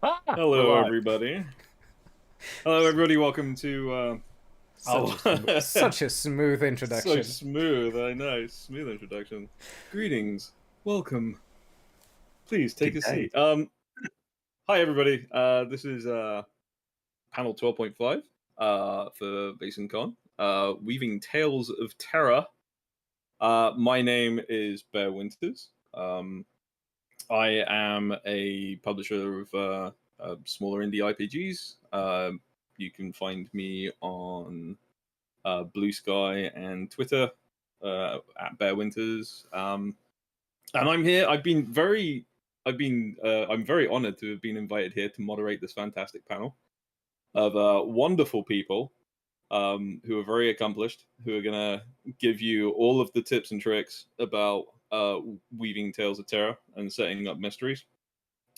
Hello, everybody. Hello, everybody. Welcome to. Such a smooth So introduction. smooth. I know. Smooth introduction. Greetings. Welcome. Please take Good a day. seat. Hi, everybody. This is panel 12.5 for VaesenCon. Weaving Tales of Terror. My name is Bear Winters. I am a publisher of smaller indie RPGs. You can find me on Blue Sky and Twitter at Bear Winters. And I'm here. I'm very honored to have been invited here to moderate this fantastic panel of wonderful people who are very accomplished, who are gonna give you all of the tips and tricks about weaving tales of terror and setting up mysteries.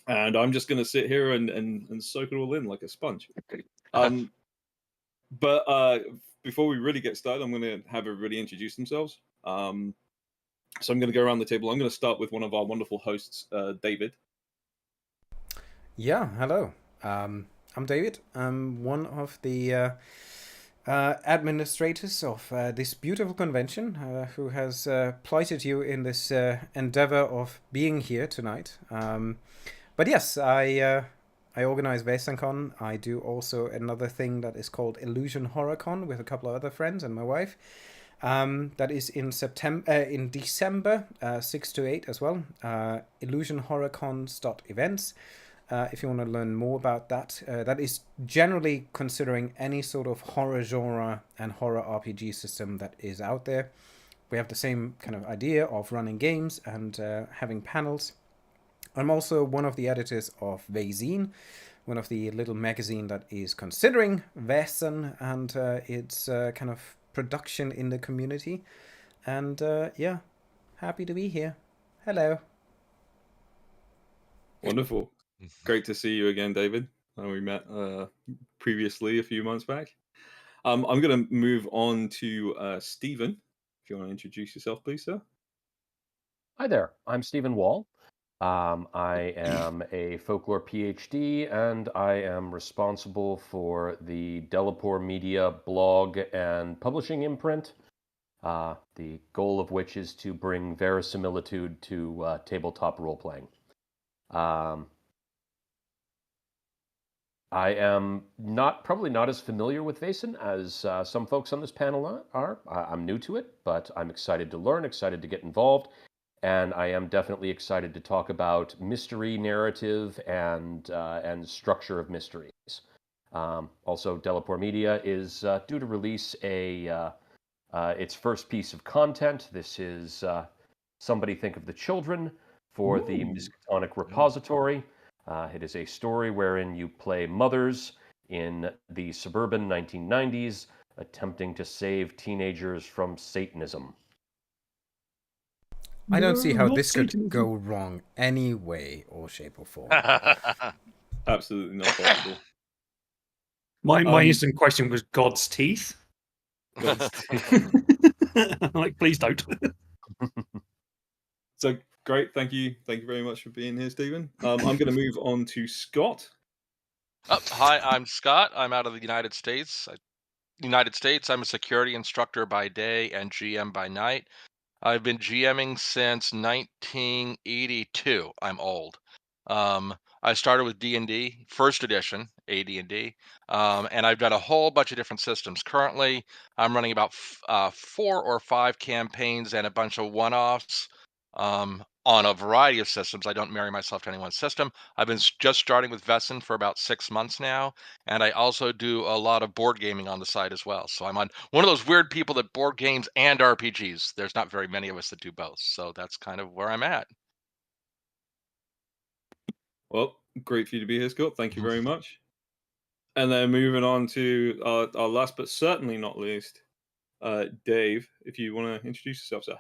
And I'm just gonna sit here and soak it all in like a sponge. But before we really get started, I'm going to have everybody introduce themselves. So I'm going to go around the table. I'm going to start with one of our wonderful hosts, David. Yeah, hello. I'm David. I'm one of the administrators of this beautiful convention who has plighted you in this endeavor of being here tonight. But yes, I organize VaesenCon. I do also another thing that is called Illusion HorrorCon with a couple of other friends and my wife. That is in December, 6 to 8 as well. illusionhorrorcons.events. If you want to learn more about that, that is generally considering any sort of horror genre and horror RPG system that is out there. We have the same kind of idea of running games and having panels. I'm also one of the editors of Vaesen, one of the little magazine that is considering Vaesen and its kind of production in the community. And yeah, happy to be here. Hello. Wonderful. Great to see you again, David. We met previously a few months back. I'm going to move on to Stephen. If you want to introduce yourself, please, sir. Hi there. I'm Stephen Wall. I am a folklore PhD, and I am responsible for the Delapore Media blog and publishing imprint, the goal of which is to bring verisimilitude to tabletop role-playing. I am probably not as familiar with Vaesen as some folks on this panel are. I'm new to it, but I'm excited to learn, excited to get involved, and I am definitely excited to talk about mystery narrative and structure of mysteries. Also, Delapore Media is due to release its first piece of content. This is Somebody Think of the Children for the Miskatonic Repository. It is a story wherein you play mothers in the suburban 1990s attempting to save teenagers from Satanism. I don't see how this could go wrong any way or shape or form. Absolutely not possible. My instant question was God's teeth. God's teeth. Like, please don't. So great, thank you very much for being here, Stephen. I'm going to move on to Scott. Hi, I'm Scott. I'm out of the United States. I'm a security instructor by day and GM by night. I've been GMing since 1982. I'm old. I started with D&D, first edition, AD&D, and I've done a whole bunch of different systems. Currently, I'm running about 4 or 5 campaigns and a bunch of one-offs on a variety of systems. I don't marry myself to any one system. I've been just starting with Vaesen for about 6 months now, and I also do a lot of board gaming on the side as well. So I'm on one of those weird people that board games and RPGs. There's not very many of us that do both, so that's kind of where I'm at. Well, great for you to be here, Scott. Thank you very much. And then moving on to our last but certainly not least, Dave, if you want to introduce yourself, sir.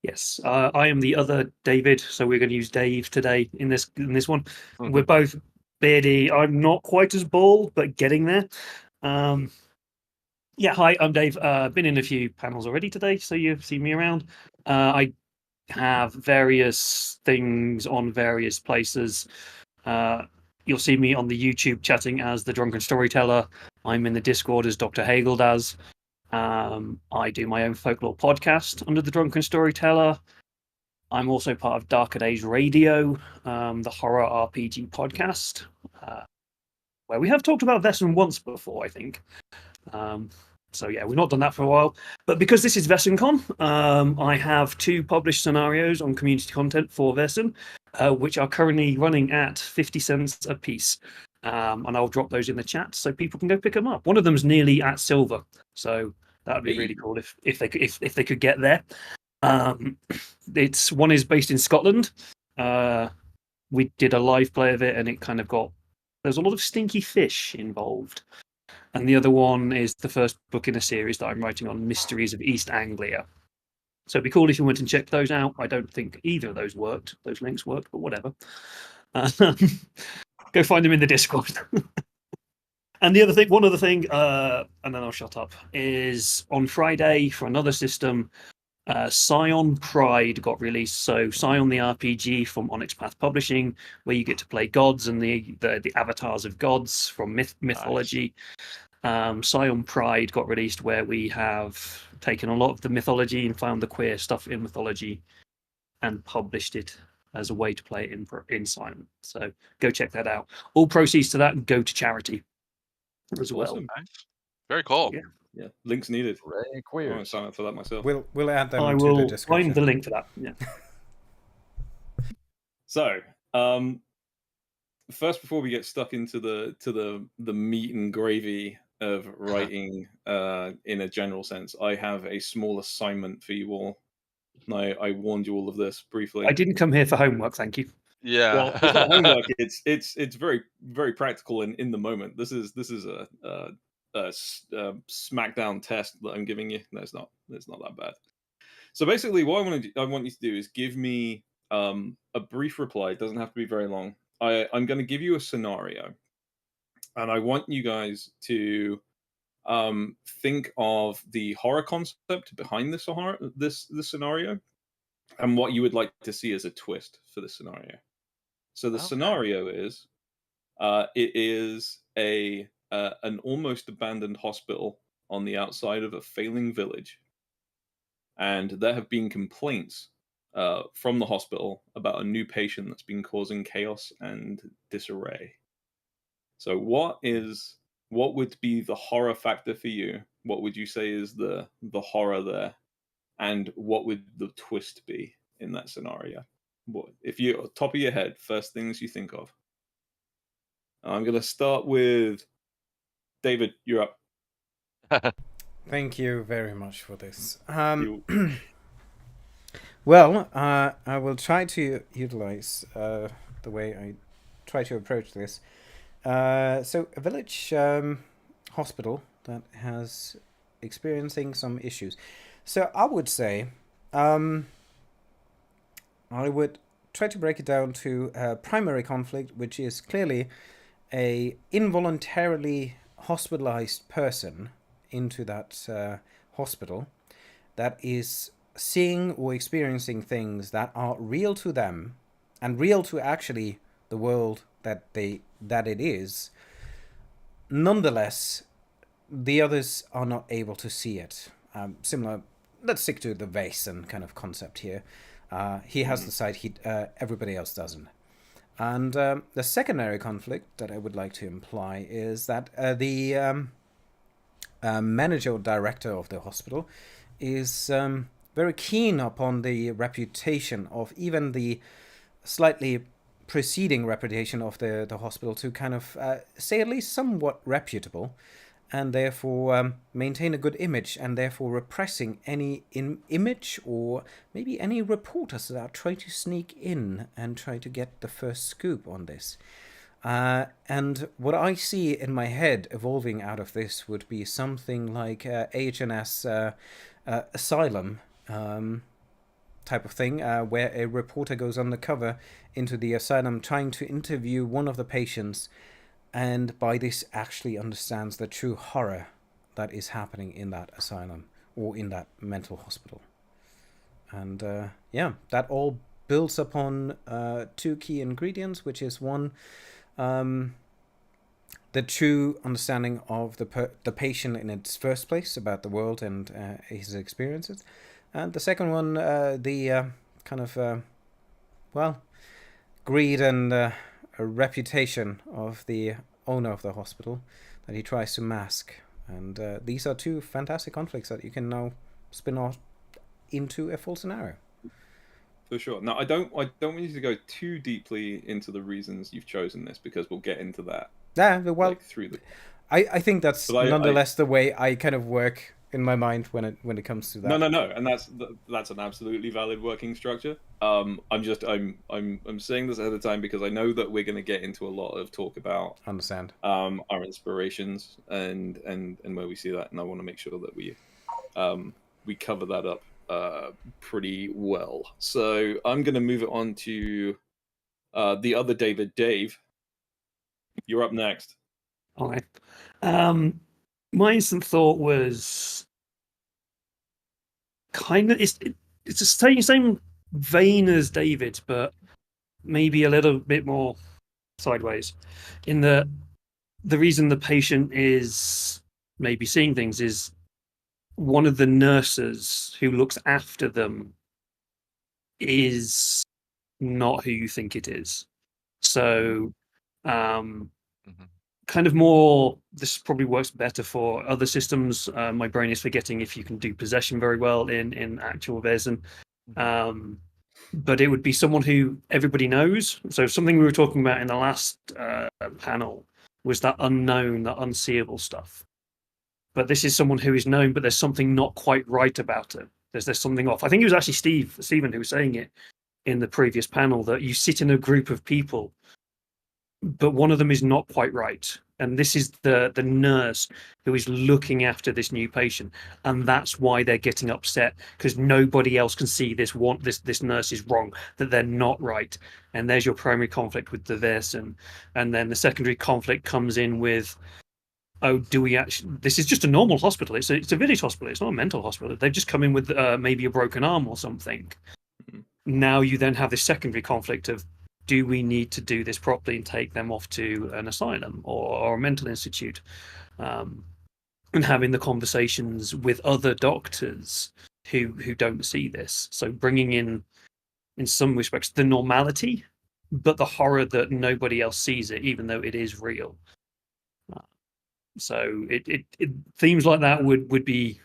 Yes, I am the other David, so we're going to use Dave today in this one. We're both beardy. I'm not quite as bald, but getting there. Yeah, hi, I'm Dave. Been in a few panels already today, so you've seen me around. I have various things on various places. You'll see me on the YouTube chatting as the Drunken Storyteller. I'm in the Discord as Dr. Hageldaz. I do my own folklore podcast under the Drunken Storyteller. I'm also part of Darker Days Radio, the horror RPG podcast, where we have talked about Vesen once before, I think. So yeah, we've not done that for a while. But because this is VaesenCon, I have 2 published scenarios on community content for Vesen, which are currently running at 50 cents a piece. And I'll drop those in the chat so people can go pick them up. One of them's nearly at silver, so that would be really cool if they could get there. One is based in Scotland. We did a live play of it, and it kind of there's a lot of stinky fish involved. And the other one is the first book in a series that I'm writing on Mysteries of East Anglia. So it'd be cool if you went and checked those out. I don't think either of those links worked, but whatever. Go find them in the Discord. And one other thing, and then I'll shut up, is on Friday for another system, Scion Pride got released. So Scion the RPG from Onyx Path Publishing, where you get to play gods and the avatars of gods from mythology. Nice. Scion Pride got released, where we have taken a lot of the mythology and found the queer stuff in mythology and published it as a way to play it in Scion. So go check that out. All proceeds to that go to charity as well. Nice. Very cool. Yeah, links needed. Very I queer. want to sign up for that myself. We'll add them I to will the description. find the link for that. Yeah. So, first, before we get stuck into the meat and gravy of writing, in a general sense, I have a small assignment for you all. And I warned you all of this briefly. I didn't come here for homework, thank you. Yeah. Well, it's not homework. It's very, very practical in the moment. This is a smackdown test that I'm giving you. No, it's not that bad. So basically, what I want you to do is give me a brief reply. It doesn't have to be very long. I'm going to give you a scenario, and I want you guys to think of the horror concept behind this scenario, and what you would like to see as a twist for the scenario. So the scenario is, it is an almost abandoned hospital on the outside of a failing village, and there have been complaints from the hospital about a new patient that's been causing chaos and disarray. So what would be the horror factor for you? What would you say is the horror there? And what would the twist be in that scenario? What, if you top of your head, first things you think of? I'm going to start with David. You're up. Thank you very much for this. Well, I will try to utilize the way I try to approach this. So a village hospital that has experiencing some issues. So I would say I would try to break it down to a primary conflict, which is clearly a involuntarily hospitalized person into that hospital that is seeing or experiencing things that are real to them and real to actually the world that it is. Nonetheless, the others are not able to see it. Similar, let's stick to the Vaesen kind of concept here. He has the sight, everybody else doesn't. And the secondary conflict that I would like to imply is that the manager or director of the hospital is very keen upon the reputation of even the slightly preceding reputation of the hospital to kind of say at least somewhat reputable, and therefore maintain a good image, and therefore repressing any image or maybe any reporters that are trying to sneak in and try to get the first scoop on this. And what I see in my head evolving out of this would be something like AHNS Asylum type of thing, where a reporter goes undercover into the asylum trying to interview one of the patients, and by this actually understands the true horror that is happening in that asylum or in that mental hospital. And that all builds upon 2 key ingredients, which is one, the true understanding of the patient in its first place, about the world and his experiences. And the second one, the kind of, well, greed and a reputation of the owner of the hospital that he tries to mask. And these are two fantastic conflicts that you can now spin off into a full scenario. For sure. Now, I don't want you to go too deeply into the reasons you've chosen this, because we'll get into that. Yeah, well, like, through the. I think that's nonetheless the way I kind of work in my mind when it comes to that. No, and that's an absolutely valid working structure. I'm saying this ahead of time because I know that we're going to get into a lot of talk about our inspirations and where we see that, and I want to make sure that we cover that up pretty well. So I'm going to move it on to the other David. Dave, you're up next. All right. My instant thought was kind of it's the same vein as David's, but maybe a little bit more sideways. In the reason the patient is maybe seeing things is one of the nurses who looks after them is not who you think it is. So, kind of more, this probably works better for other systems. My brain is forgetting if you can do possession very well in actual Vaesen. But it would be someone who everybody knows. So something we were talking about in the last panel was that unknown, that unseeable stuff. But this is someone who is known, but there's something not quite right about it. There's something off. I think it was actually Stephen who was saying it in the previous panel, that you sit in a group of people, but one of them is not quite right. And this is the nurse who is looking after this new patient. And that's why they're getting upset, because nobody else can see this nurse is wrong, that they're not right. And there's your primary conflict with the Vaesen. And then the secondary conflict comes in with, oh, do we actually... This is just a normal hospital. It's a village hospital. It's not a mental hospital. They've just come in with maybe a broken arm or something. Now you then have this secondary conflict of, do we need to do this properly and take them off to an asylum or a mental institute? And having the conversations with other doctors who don't see this. So bringing in some respects, the normality, but the horror that nobody else sees it, even though it is real. So it themes like that would be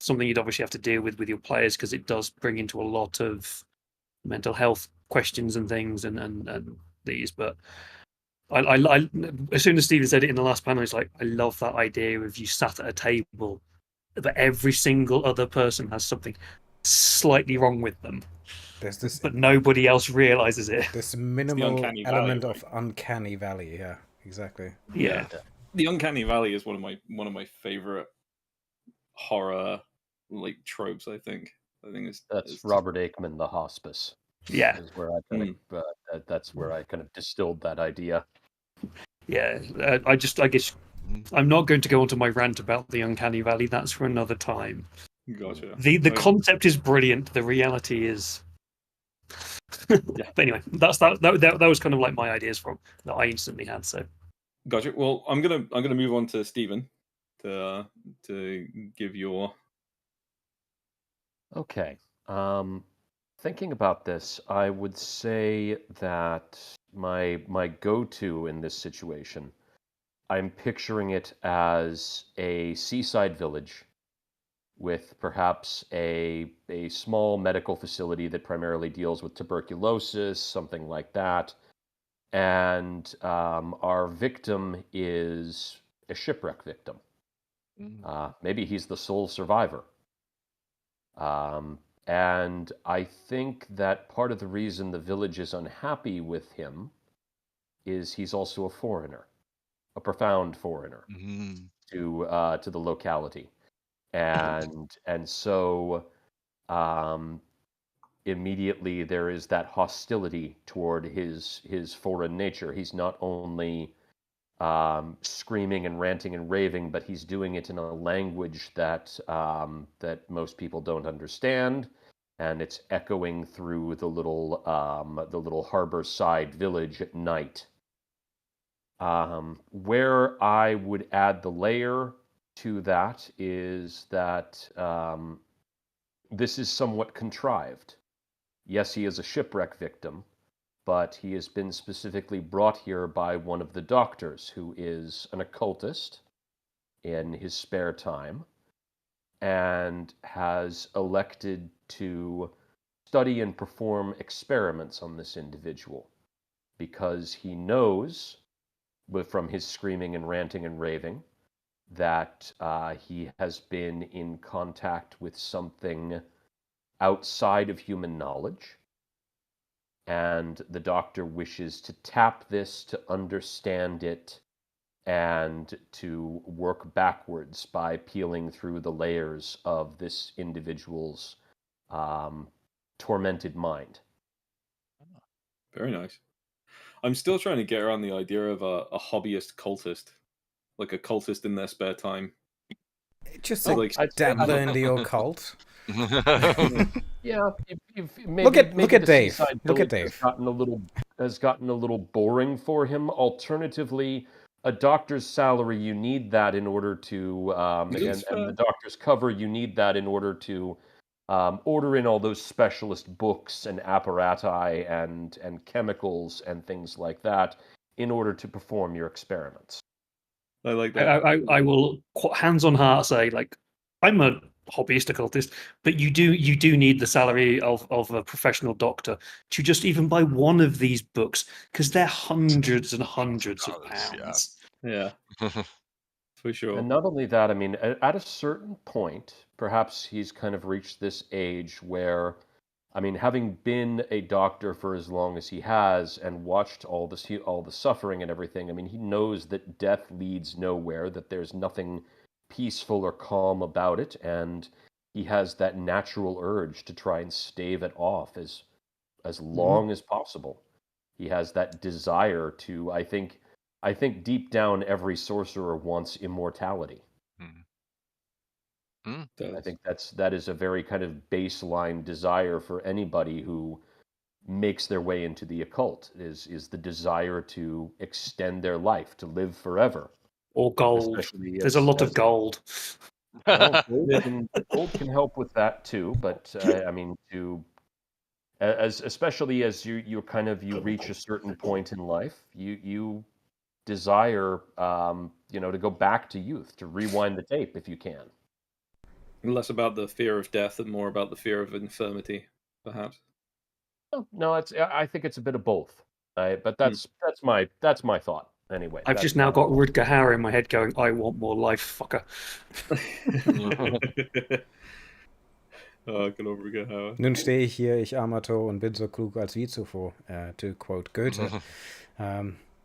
something you'd obviously have to deal with your players, because it does bring into a lot of mental health questions and things and these. But I as soon as Stephen said it in the last panel, it's like, I love that idea of you sat at a table, but every single other person has something slightly wrong with them. There's this, but nobody else realizes it. This minimal element of uncanny valley. Yeah, exactly. Yeah. The uncanny valley is one of my favorite horror tropes. I think that's Robert Aikman, The Hospice. Yeah, is where I kind of that's where I kind of distilled that idea. Yeah, I guess I'm not going to go into my rant about the uncanny valley. That's for another time. Gotcha. The concept is brilliant. The reality is. Yeah. But anyway, that was kind of like my ideas from that I instantly had. So. Gotcha. Well, I'm gonna move on to Stephen to give your. Okay. Thinking about this, I would say that my go-to in this situation, I'm picturing it as a seaside village with perhaps a small medical facility that primarily deals with tuberculosis, something like that. And our victim is a shipwreck victim. Maybe he's the sole survivor. And I think that part of the reason the village is unhappy with him is he's also a foreigner, a profound foreigner to the locality. And so immediately there is that hostility toward his foreign nature. He's not only screaming and ranting and raving, but he's doing it in a language that that most people don't understand, and it's echoing through the little harbor side village at night. Where I would add the layer to that is that this is somewhat contrived. Yes, he is a shipwreck victim, but he has been specifically brought here by one of the doctors who is an occultist in his spare time and has elected to study and perform experiments on this individual because he knows, from his screaming and ranting and raving, that he has been in contact with something outside of human knowledge, and the doctor wishes to tap this to understand it and to work backwards by peeling through the layers of this individual's tormented mind. Very nice. I'm still trying to get around the idea of a hobbyist cultist, like a cultist in their spare time. Just So, a like, dabbler in the occult. Yeah, maybe Look at the Dave. seaside Look at village Dave. has gotten a little boring for him. Alternatively, a doctor's salary, you need that in order to and the doctor's cover, you need that in order to order in all those specialist books and apparati and chemicals and things like that in order to perform your experiments. I like that. I will hands on heart say, like, I'm a hobbyist occultist, but you do need the salary of a professional doctor to just even buy one of these books, because they're hundreds and hundreds of pounds. Yeah, for sure. And not only that, I mean, at a certain point, perhaps he's kind of reached this age where, I mean, having been a doctor for as long as he has and watched all the suffering and everything, I mean, he knows that death leads nowhere, that there's nothing peaceful or calm about it, and he has that natural urge to try and stave it off as long as possible. He has that desire to, I think deep down every sorcerer wants immortality. I think that is a very kind of baseline desire for anybody who makes their way into the occult, is the desire to extend their life, to live forever. Or gold. Especially There's a lot of gold. Well, gold can help with that too, but I mean, especially as you reach a certain point in life, you desire to go back to youth, to rewind the tape if you can. Less about the fear of death and more about the fear of infirmity, perhaps. No, I think it's a bit of both. But that's my thought anyway. I've just now got Rutger Hauer in my head going, I want more life, fucker. Genau, Rutger Hauer. Nun stehe ich hier, ich Amateur, und bin so klug als wie zuvor, to quote Goethe.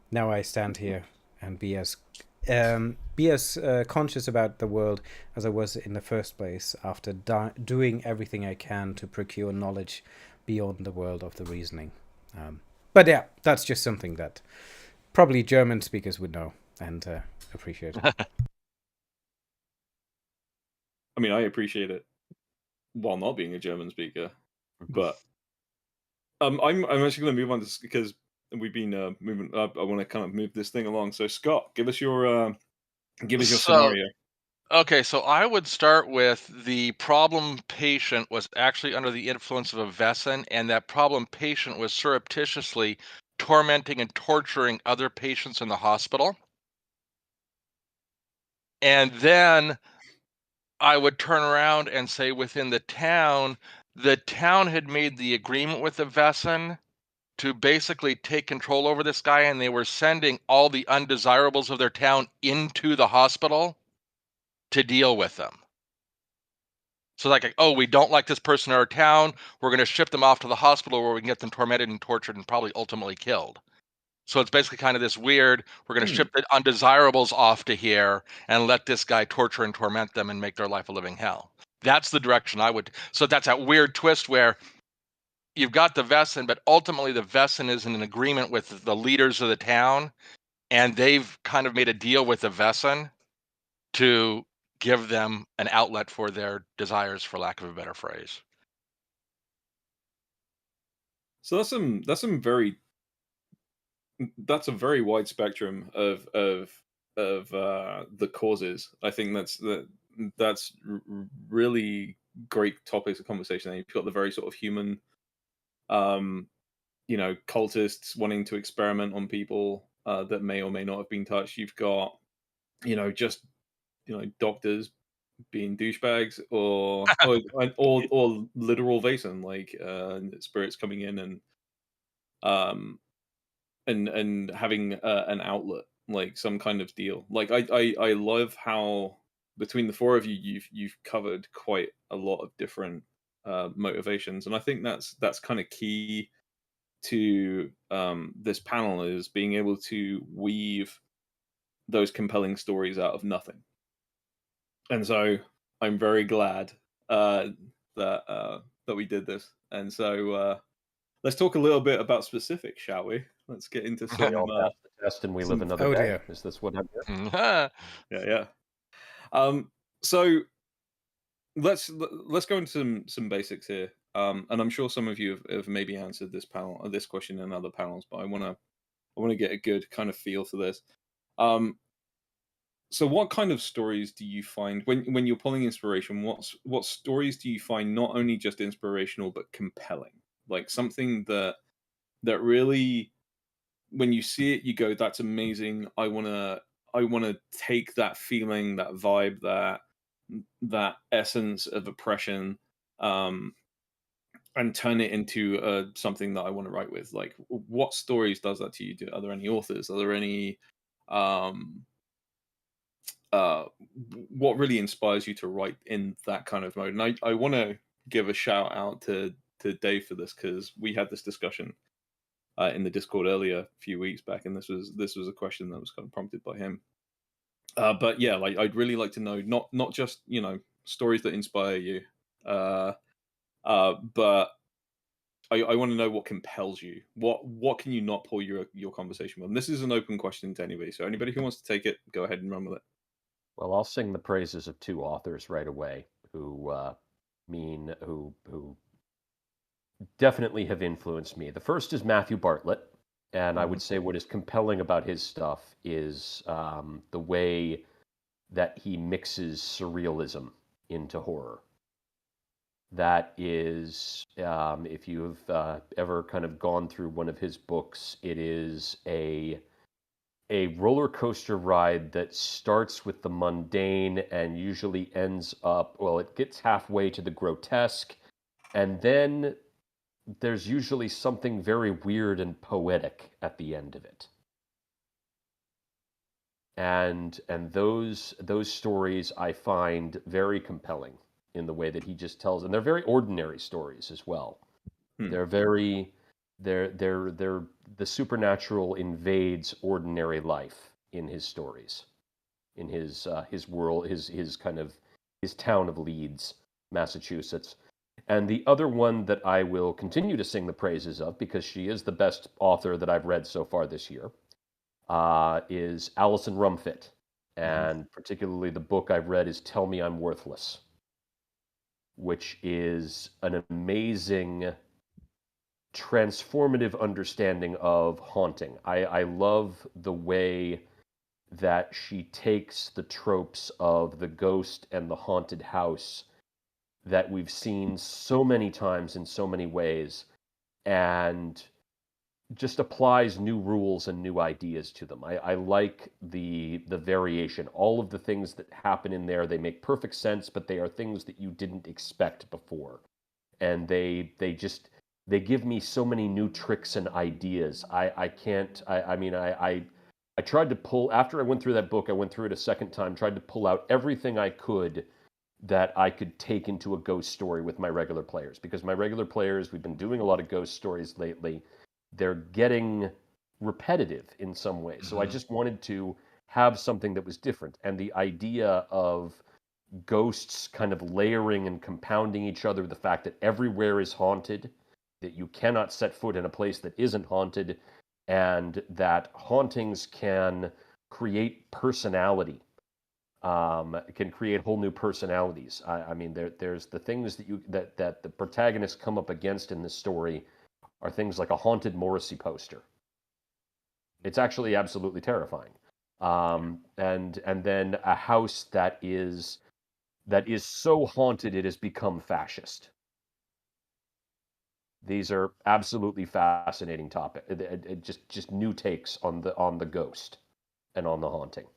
Now I stand here and be as conscious about the world as I was in the first place, after doing everything I can to procure knowledge beyond the world of the reasoning. But yeah, that's just something that probably German speakers would know and appreciate. I mean, I appreciate it while not being a German speaker, but I'm actually going to move on just because we've been moving up. I want to kind of move this thing along. So Scott, give us your scenario. Okay, so I would start with the problem patient was actually under the influence of a Vesen, and that problem patient was surreptitiously tormenting and torturing other patients in the hospital. And then I would turn around and say within the town had made the agreement with the Vesen to basically take control over this guy, and they were sending all the undesirables of their town into the hospital to deal with them. So like, oh, we don't like this person in our town, we're going to ship them off to the hospital where we can get them tormented and tortured and probably ultimately killed. So it's basically kind of this weird, we're going to ship the undesirables off to here and let this guy torture and torment them and make their life a living hell. That's the direction I would. So that's that weird twist where you've got the Vesen, but ultimately the Vesen is in an agreement with the leaders of the town, and they've kind of made a deal with the Vesen to give them an outlet for their desires, for lack of a better phrase. So that's some very that's a very wide spectrum of the causes. I think that's really great topics of conversation. And you've got the very sort of human, um, cultists wanting to experiment on people that may or may not have been touched. You've got, just doctors being douchebags, or literal Vaesen, like spirits coming in um and having an outlet, like some kind of deal. Like I love how between the four of you, you've covered quite a lot of different motivations, and I think that's kind of key to this panel, is being able to weave those compelling stories out of nothing. And so I'm very glad uh, that we did this. And so let's talk a little bit about specifics, shall we? Let's get into We some. all pass the test and we live another Oh day. dear. Is this what I'm hearing? Yeah, yeah. So let's go into some basics here. And I'm sure some of you have maybe answered this question in other panels, but I wanna get a good kind of feel for this. Um, so what kind of stories do you find when you're pulling inspiration? What stories do you find not only just inspirational but compelling? Like something that really, when you see it, you go, "That's amazing. I wanna take that feeling, that vibe, that essence of oppression, um, and turn it into something that I want to write with." Like, what stories does that to you? Are there any authors? Are there any um, uh, what really inspires you to write in that kind of mode? And I want to give a shout out to Dave for this, because we had this discussion in the Discord earlier a few weeks back, and this was a question that was kind of prompted by him. But yeah, like I'd really like to know, not just stories that inspire you, uh, but I want to know what compels you. What can you not pull your conversation with? And this is an open question to anybody, so anybody who wants to take it, go ahead and run with it. Well, I'll sing the praises of two authors right away who definitely have influenced me. The first is Matthew Bartlett, and I would say what is compelling about his stuff is the way that he mixes surrealism into horror. That is, if you've ever kind of gone through one of his books, it is a roller coaster ride that starts with the mundane and usually ends up, well, it gets halfway to the grotesque, and then there's usually something very weird and poetic at the end of it. And those stories I find very compelling in the way that he just tells, and they're very ordinary stories as well. They're very they're the supernatural invades ordinary life in his stories, in his world, his kind of his town of Leeds, Massachusetts. And the other one that I will continue to sing the praises of, because she is the best author that I've read so far this year, is Alison Rumfitt. And particularly the book I've read is Tell Me I'm Worthless, which is an amazing transformative understanding of haunting. I love the way that she takes the tropes of the ghost and the haunted house that we've seen so many times in so many ways, and just applies new rules and new ideas to them. I like the variation. All of the things that happen in there, they make perfect sense, but they are things that you didn't expect before. And they give me so many new tricks and ideas. I tried to pull, after I went through that book, I went through it a second time, tried to pull out everything I could that I could take into a ghost story with my regular players, because my regular players, we've been doing a lot of ghost stories lately. They're getting repetitive in some ways. So I just wanted to have something that was different. And the idea of ghosts kind of layering and compounding each other, the fact that everywhere is haunted, that you cannot set foot in a place that isn't haunted, and that hauntings can create personality, can create whole new personalities. I mean, there's the things that the protagonists come up against in this story are things like a haunted Morrissey poster. It's actually absolutely terrifying. And then a house that is so haunted it has become fascist. These are absolutely fascinating topic. Just new takes on the ghost and on the haunting.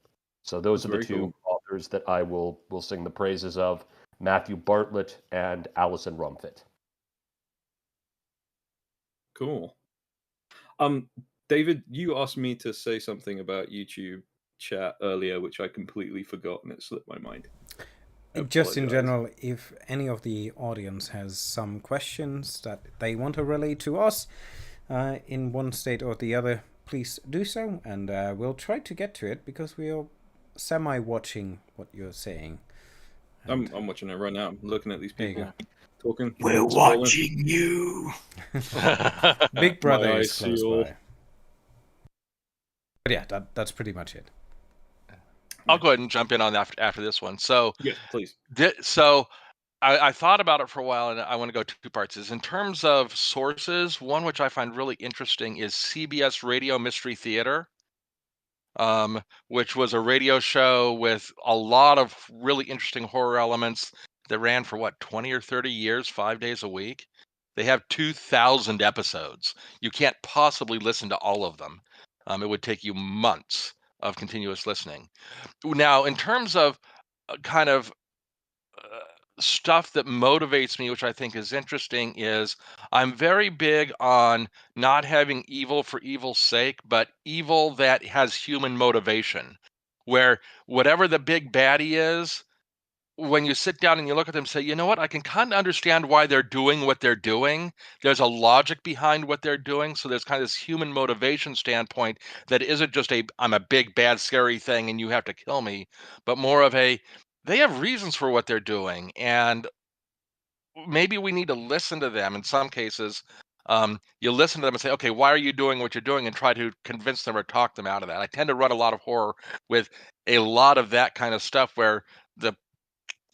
So those That's are the very two cool. authors that I will sing the praises of: Matthew Bartlett and Alison Rumfitt. Cool. David, you asked me to say something about YouTube chat earlier, which I completely forgot and it slipped my mind. I Just in apologize. general, if any of the audience has some questions that they want to relay to us in one state or the other, please do so, and we'll try to get to it because we are semi-watching what you're saying. I'm watching it right now. I'm looking at these There you people go. talking. We're scrolling. watching you. Big Brother My is eyes close see all. by. But yeah, that's pretty much it. I'll go ahead and jump in on after this one. So, Yes, please. I thought about it for a while, and I want to go two parts. Is in terms of sources, one which I find really interesting is CBS Radio Mystery Theater, which was a radio show with a lot of really interesting horror elements that ran for 20 or 30 years, 5 days a week. They have 2,000 episodes. You can't possibly listen to all of them. It would take you months of continuous listening. Now, in terms of kind of stuff that motivates me, which I think is interesting, is I'm very big on not having evil for evil's sake, but evil that has human motivation, where whatever the big baddie is, when you sit down and you look at them and say, you know what, I can kind of understand why they're doing what they're doing. There's a logic behind what they're doing. So there's kind of this human motivation standpoint that isn't just I'm a big, bad, scary thing and you have to kill me, but more of they have reasons for what they're doing. And maybe we need to listen to them in some cases. You listen to them and say, okay, why are you doing what you're doing? And try to convince them or talk them out of that. I tend to run a lot of horror with a lot of that kind of stuff where the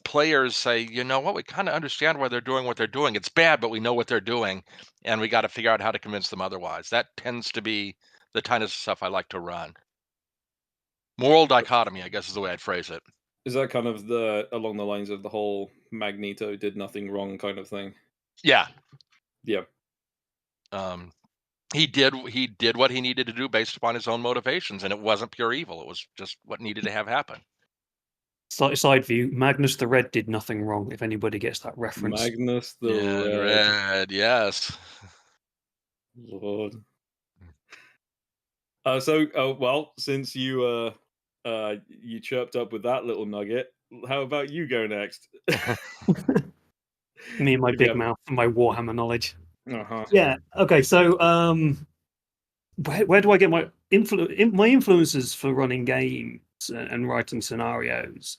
players say, you know what, we kind of understand why they're doing what they're doing. It's bad, but we know what they're doing, and we got to figure out how to convince them otherwise. That tends to be the kind of stuff I like to run. Moral dichotomy, I guess, is the way I'd phrase it. Is that kind of along the lines of the whole Magneto did nothing wrong kind of thing? Yeah. Yeah. He did what he needed to do based upon his own motivations, and it wasn't pure evil. It was just what needed to have happen. Side view, Magnus the Red did nothing wrong, if anybody gets that reference. Magnus the Red, yes. Lord. Well, since you you chirped up with that little nugget, how about you go next? Me and my If you big have- mouth and my Warhammer knowledge. Uh-huh. Yeah. Okay. So, where do I get my influences for running games and writing scenarios?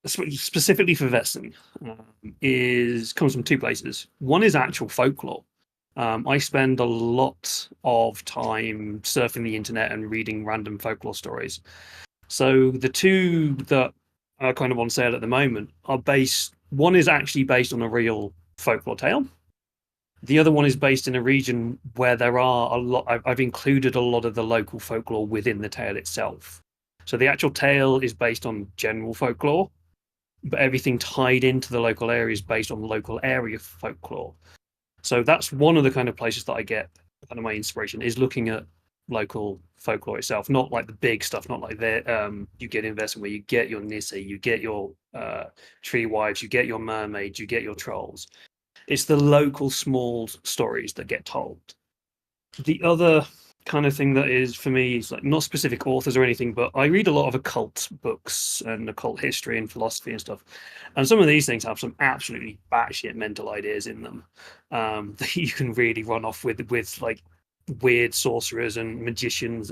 Specifically for Vessen, comes from two places. One is actual folklore. I spend a lot of time surfing the internet and reading random folklore stories. So the two that are kind of on sale at the moment are one is actually based on a real folklore tale. The other one is based in a region where there are a lot. I've included a lot of the local folklore within the tale itself. So the actual tale is based on general folklore, but everything tied into the local area is based on local area folklore. So that's one of the kind of places that I get kind of my inspiration, is looking at local folklore itself, not like the big stuff, not like you get invested where you get your Nisi, you get your tree wives, you get your mermaids, you get your trolls. It's the local small stories that get told. The other kind of thing that is for me is like not specific authors or anything, but I read a lot of occult books and occult history and philosophy and stuff. And some of these things have some absolutely batshit mental ideas in them that you can really run off with like weird sorcerers and magicians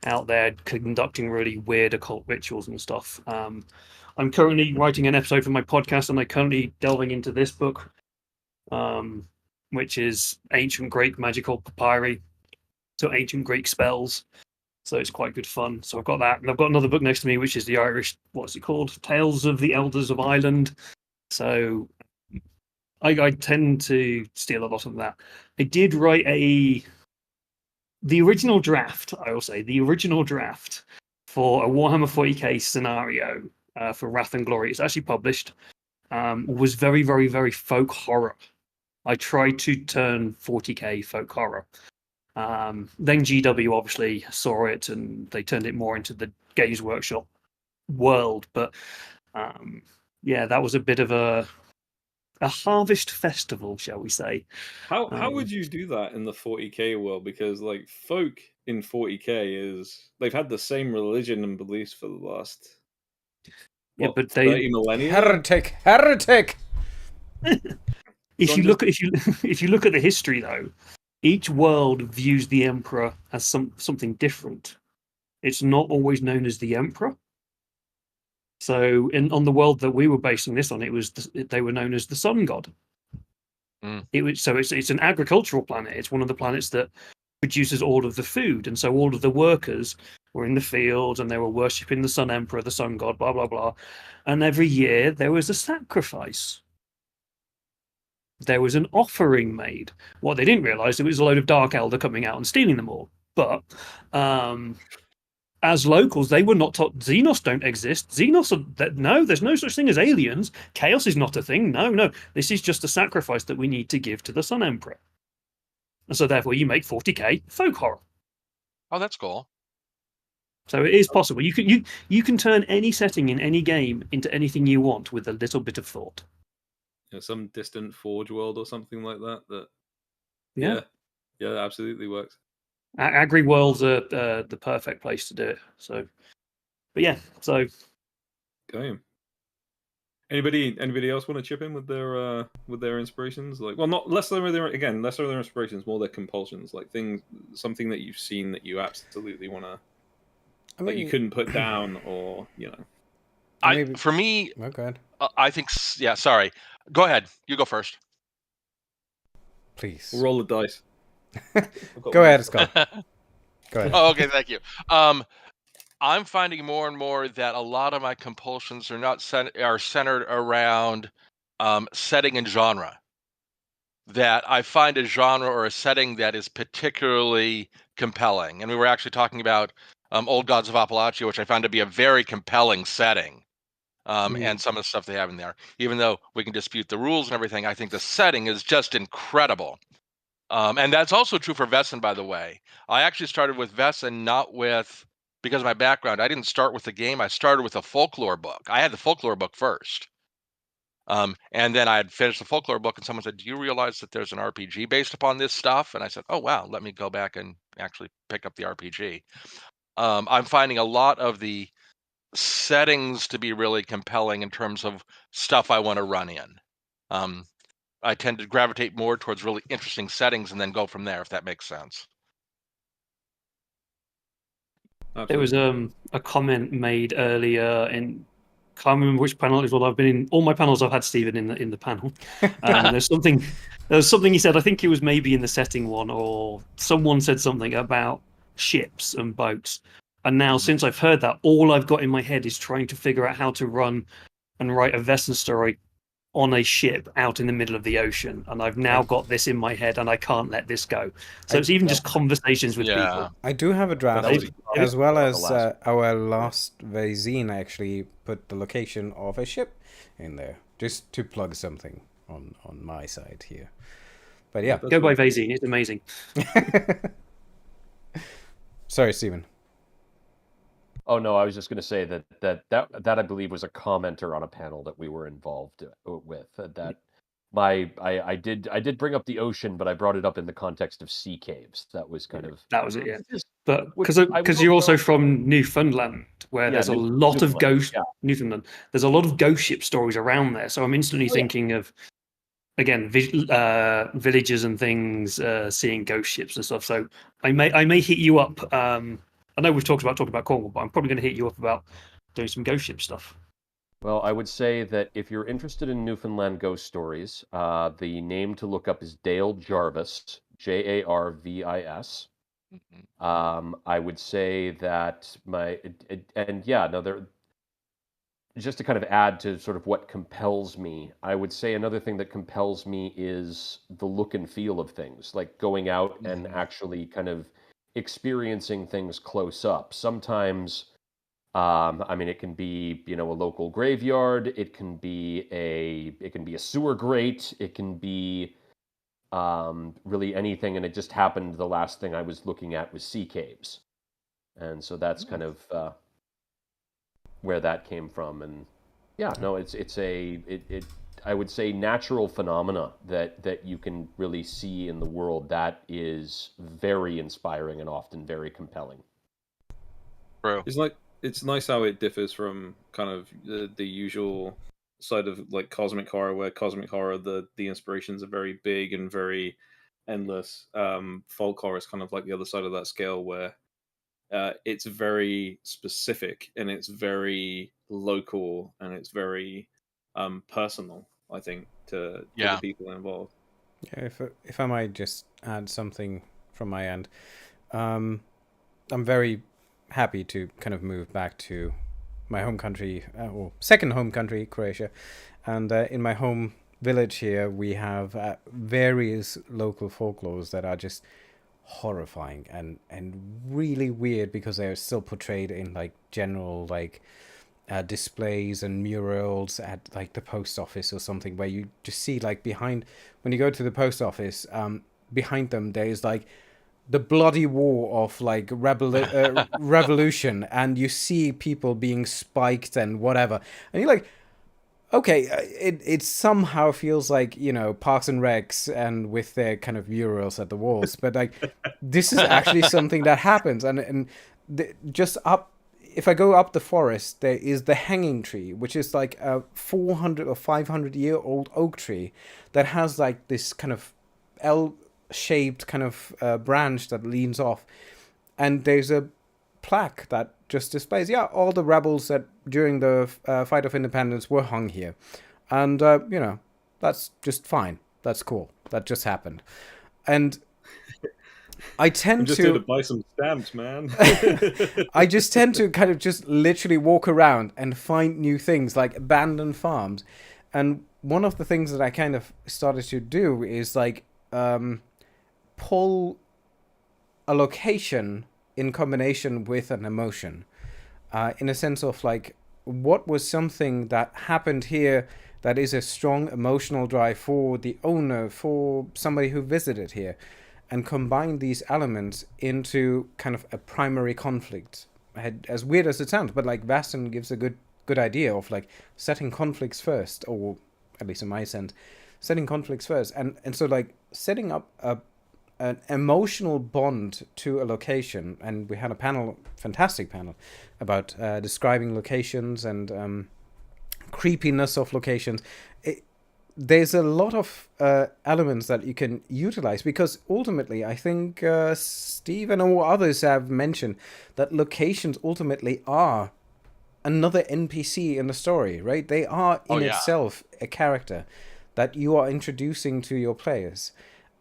out there conducting really weird occult rituals and stuff. I'm currently writing an episode for my podcast, and I'm currently delving into this book, which is ancient Greek magical papyri, so ancient Greek spells. So it's quite good fun. So I've got that, and I've got another book next to me, which is the Irish, what's it called? Tales of the Elders of Ireland. So I tend to steal a lot of that. I did write the original draft, I will say, the original draft for a Warhammer 40k scenario for Wrath and Glory, it's actually published, was very, very, very folk horror. I tried to turn 40k folk horror. Then GW obviously saw it and they turned it more into the Games Workshop world. But yeah, that was a bit of a harvest festival, shall we say. How would you do that in the 40k world? Because like folk in 40k they've had the same religion and beliefs for the last Yeah, but 30 millennia. Heretic. If you look at the history though, each world views the Emperor as something different. It's not always known as the Emperor. So on the world that we were basing this on, they were known as the Sun God. It's an agricultural planet. It's one of the planets that produces all of the food, and so all of the workers were in the fields and they were worshipping the Sun Emperor, the Sun God, blah blah blah. And every year there was a sacrifice. There was an offering made. What they didn't realize, it was a load of Dark Elder coming out and stealing them all. But as locals, they were not taught Xenos don't exist. No, there's no such thing as aliens. Chaos is not a thing. No. This is just a sacrifice that we need to give to the Sun Emperor. And so therefore you make 40k folk horror. Oh, that's cool. So it is possible. You can turn any setting in any game into anything you want with a little bit of thought. Some distant Forge world or something like that. Yeah, that absolutely works. Agri worlds are the perfect place to do it. So, but yeah, so. Okay. Anybody else want to chip in with their inspirations? Like, well, not less so their inspirations, more their compulsions. Like something that you've seen that you absolutely want to, like you couldn't put down, or For me, oh, go ahead. I think, yeah. Sorry, go ahead. You go first, Please. We'll roll the dice. Go ahead, Scott. Go ahead. Oh, okay, thank you. I'm finding more and more that a lot of my compulsions are centered around setting and genre. That I find a genre or a setting that is particularly compelling. And we were actually talking about Old Gods of Appalachia, which I found to be a very compelling setting. And some of the stuff they have in there. Even though we can dispute the rules and everything, I think the setting is just incredible. And that's also true for Vaesen, by the way. I actually started with Vaesen because of my background. I didn't start with the game. I started with a folklore book. I had the folklore book first. And then I had finished the folklore book and someone said, do you realize that there's an RPG based upon this stuff? And I said, oh, wow, let me go back and actually pick up the RPG. I'm finding a lot of the settings to be really compelling in terms of stuff I want to run in. I tend to gravitate more towards really interesting settings and then go from there, if that makes sense. Absolutely. There was a comment made earlier in, can't remember which panel it is. Well, I've been in all my panels. I've had Stephen in the panel. There was something he said. I think it was maybe in the setting one, or someone said something about ships and boats. And now, since I've heard that, all I've got in my head is trying to figure out how to run and write a Vaesen story on a ship out in the middle of the ocean, and I've now got this in my head and I can't let this go. So it's even just conversations with people. I do have a draft, as well as our last Vaesen. I actually put the location of a ship in there, just to plug something on my side here. But yeah, go by Vaesen, it's amazing. Sorry, Stephen. Oh no, I was just going to say that I believe was a commenter on a panel that we were involved with. I did bring up the ocean, but I brought it up in the context of sea caves. That was that was it, yeah. But because you're also from Newfoundland, where there's a lot of ghost Newfoundland. There's a lot of ghost ship stories around there, so I'm instantly thinking of, again, villages and things, seeing ghost ships and stuff. So I may hit you up. I know we've talked about Cornwall, but I'm probably going to hit you up about doing some ghost ship stuff. Well, I would say that if you're interested in Newfoundland ghost stories, the name to look up is Dale Jarvis, Jarvis. I would say that just to kind of add to sort of what compels me, I would say another thing that compels me is the look and feel of things, like going out and actually kind of experiencing things close up. Sometimes, I mean, it can be, you know, a local graveyard. It can be a sewer grate. It can be really anything. And it just happened. The last thing I was looking at was sea caves, and so that's kind of where that came from. And yeah, no, it's I would say natural phenomena that you can really see in the world that is very inspiring and often very compelling. True. It's nice how it differs from kind of the usual side of like cosmic horror, where cosmic horror the inspirations are very big and very endless. Folk horror is kind of like the other side of that scale, where it's very specific and it's very local and it's very personal, I think, to the people involved. Yeah, if I might just add something from my end, I'm very happy to kind of move back to my home country, or second home country, Croatia, and in my home village here we have various local folklores that are just horrifying and really weird, because they're still portrayed in like general like displays and murals at like the post office or something, where you just see like behind, when you go to the post office, behind them there's like the bloody war of like revolution, and you see people being spiked and whatever, and you're like, okay, it somehow feels like, you know, Parks and Recs and with their kind of murals at the walls, but like this is actually something that happens, and just up. If I go up the forest, there is the hanging tree, which is like a 400 or 500-year-old oak tree that has like this kind of L-shaped kind of branch that leans off, and there's a plaque that just displays, yeah, all the rebels that during the fight of independence were hung here, and you know, that's just fine. That's cool. That just happened, and I tend I'm just here to buy some stamps, man. I just tend to kind of just literally walk around and find new things like abandoned farms, and one of the things that I kind of started to do is like pull a location in combination with an emotion, in a sense of like, what was something that happened here that is a strong emotional drive for the owner, for somebody who visited here, and combine these elements into kind of a primary conflict. As weird as it sounds, but like Vaesen gives a good idea of like setting conflicts first, or at least in my sense, setting conflicts first, and so like setting up an emotional bond to a location. And we had a fantastic panel, about describing locations and creepiness of locations. There's a lot of elements that you can utilize, because ultimately I think Steve and all others have mentioned that locations ultimately are another NPC in the story, right? They are in itself a character that you are introducing to your players.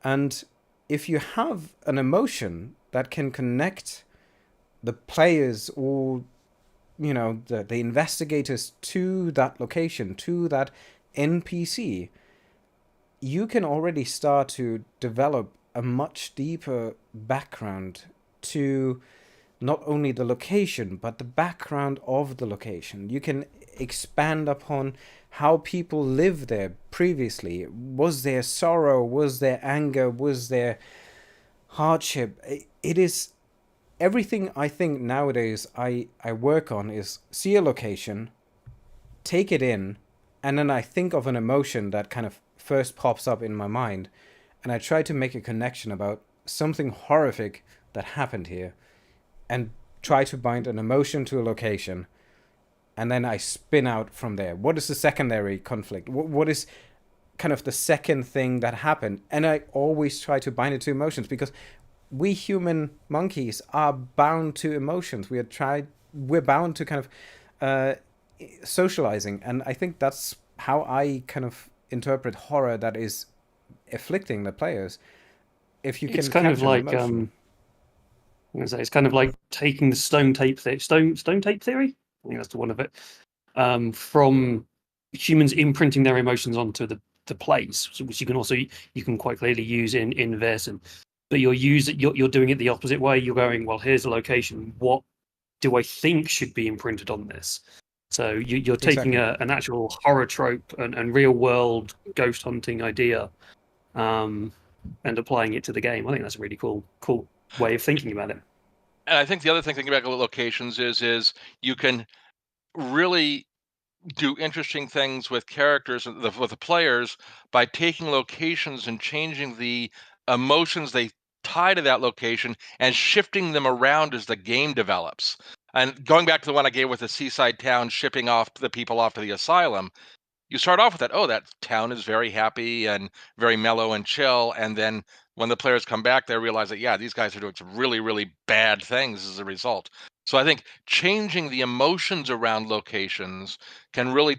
And if you have an emotion that can connect the players, or you know, the investigators, to that location, to that NPC, you can already start to develop a much deeper background to not only the location, but the background of the location. You can expand upon how people lived there previously. Was there sorrow? Was there anger? Was there hardship? It is everything. I think nowadays I work on is see a location, take it in, and then I think of an emotion that kind of first pops up in my mind, and I try to make a connection about something horrific that happened here, and try to bind an emotion to a location, and then I spin out from there. What is the secondary conflict? What is kind of the second thing that happened? And I always try to bind it to emotions, because we human monkeys are bound to emotions. We're bound to kind of socializing, and I think that's how I kind of interpret horror that is afflicting the players. If you can, it's kind of like it's kind of like taking the stone tape theory. Stone tape theory. I think that's the one of it. From humans imprinting their emotions onto the plays, which you can quite clearly use in Vaesen. but you're doing it the opposite way. You're going, well, here's a location. What do I think should be imprinted on this? So you're taking Exactly. an actual horror trope and real world ghost hunting idea, and applying it to the game. I think that's a really cool way of thinking about it. And I think the other thing thinking about locations is you can really do interesting things with characters with the players by taking locations and changing the emotions they tie to that location and shifting them around as the game develops. And going back to the one I gave with the seaside town shipping off the people off to the asylum, you start off with that, oh, that town is very happy and very mellow and chill. And then when the players come back, they realize that, yeah, these guys are doing some really, really bad things as a result. So I think changing the emotions around locations can really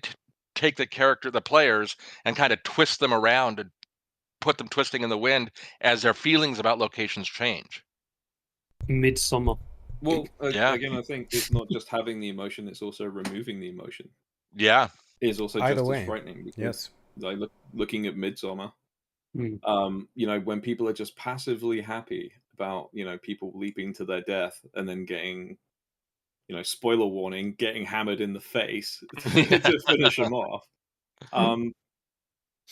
take the players, and kind of twist them around and put them twisting in the wind as their feelings about locations change. Midsummer. Well, Yeah. again, I think it's not just having the emotion; it's also removing the emotion. Yeah. Is also Either just way. as frightening because, Yes. like, looking at Midsummer, Mm. when people are just passively happy about, people leaping to their death and then getting, spoiler warning, getting hammered in the face to finish them off. And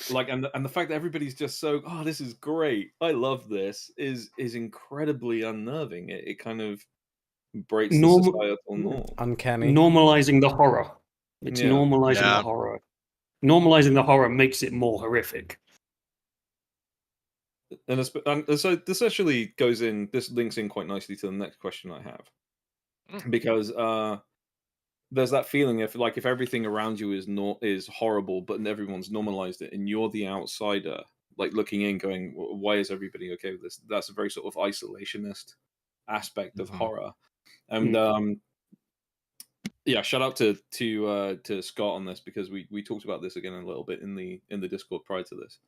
the fact that everybody's just so, oh, this is great, I love this, is incredibly unnerving. It kind of breaks the societal norm. Uncanny. Normalizing the horror. It's Yeah. normalizing Yeah. the horror. Normalizing the horror makes it more horrific. And so this actually this links in quite nicely to the next question I have, because there's that feeling if everything around you is horrible, but everyone's normalized it, and you're the outsider, like looking in, going, why is everybody okay with this? That's a very sort of isolationist aspect of horror, and yeah, shout out to Scott on this, because we talked about this again a little bit in the Discord prior to this.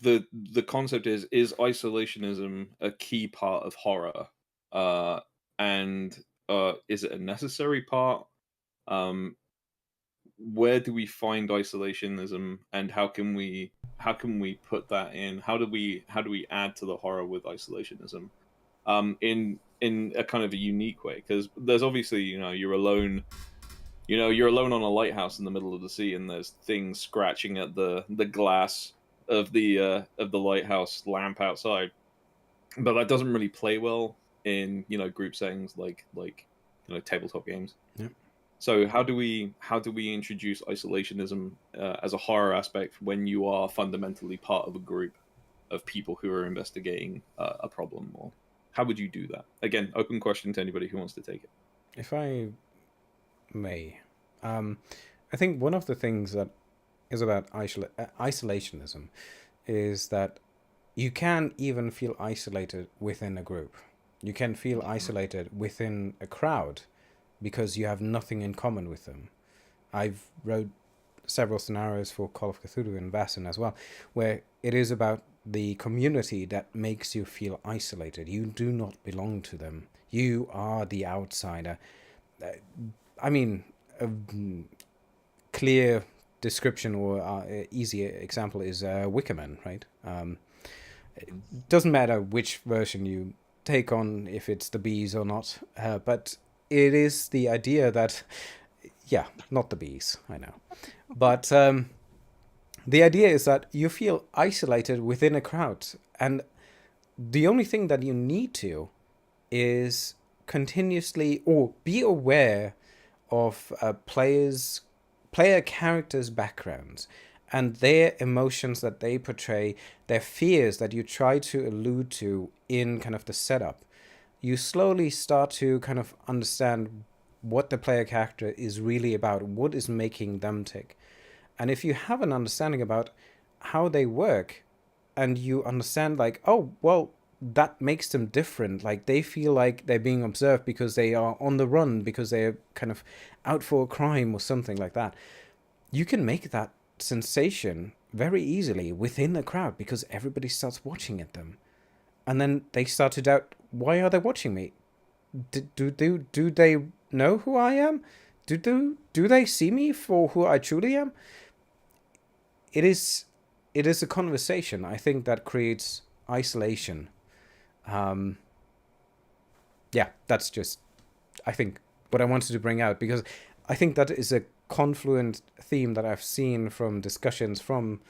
The concept is isolationism a key part of horror, and is it a necessary part? Where do we find isolationism, and how can we put that in? How do we add to the horror with isolationism, in a kind of a unique way? Because there's obviously, you're alone. You're alone on a lighthouse in the middle of the sea, and there's things scratching at the glass of the lighthouse lamp outside. But that doesn't really play well in, group settings like tabletop games. Yep. So how do we introduce isolationism as a horror aspect when you are fundamentally part of a group of people who are investigating a problem? Or how would you do that? Again, open question to anybody who wants to take it. If I may, I think one of the things that is about isolationism is that you can even feel isolated within a group. You can feel isolated within a crowd because you have nothing in common with them. I've wrote several scenarios for Call of Cthulhu and Vaesen as well, where it is about the community that makes you feel isolated. You do not belong to them. You are the outsider. I mean, a clear description or easy example is Wickerman, right? It doesn't matter which version you take on, if it's the bees or not, but it is the idea that, yeah, not the bees, I know, but the idea is that you feel isolated within a crowd, and the only thing that you need to is continuously or be aware of player characters' backgrounds and their emotions that they portray, their fears that you try to allude to in kind of the setup. You slowly start to kind of understand what the player character is really about, what is making them tick. And if you have an understanding about how they work, and you understand like, oh, well, that makes them different. Like they feel like they're being observed because they are on the run, because they're kind of out for a crime or something like that. You can make that sensation very easily within a crowd because everybody starts watching at them. And then they start to doubt, why are they watching me? Do they know who I am? Do they see me for who I truly am? It is it is a conversation. I think that creates isolation. Yeah, that's just, I think, what I wanted to bring out, because I think that is a confluent theme that I've seen from discussions from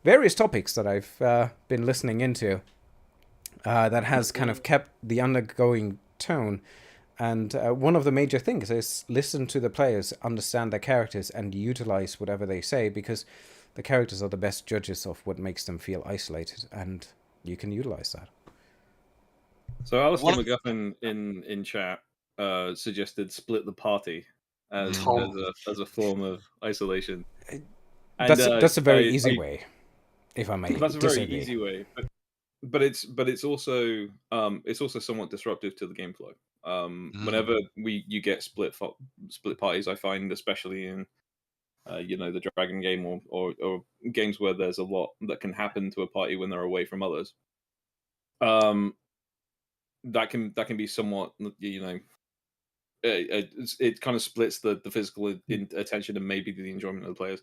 various topics that I've been listening into, that has kind of kept the undergoing tone. And one of the major things is listen to the players, understand their characters, and utilize whatever they say, because the characters are the best judges of what makes them feel isolated, and you can utilize that. So Alistair McGuffin in chat suggested split the party as a form of isolation. And, that's a very easy way, if I may that's a disagree. very easy way, but it's also somewhat disruptive to the game flow. Whenever you get split parties, I find, especially in the Dragon game or games where there's a lot that can happen to a party when they're away from others. That can be somewhat, it kind of splits the physical attention and maybe the enjoyment of the players.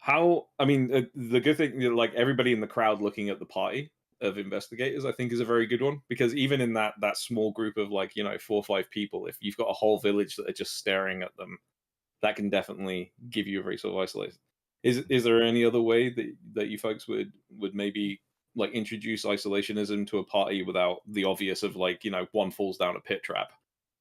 The good thing, like everybody in the crowd looking at the party of investigators, I think is a very good one, because even in that small group of 4 or 5 people, if you've got a whole village that are just staring at them, that can definitely give you a very sort of isolation. Is there any other way that you folks would maybe introduce isolationism to a party without the obvious of one falls down a pit trap?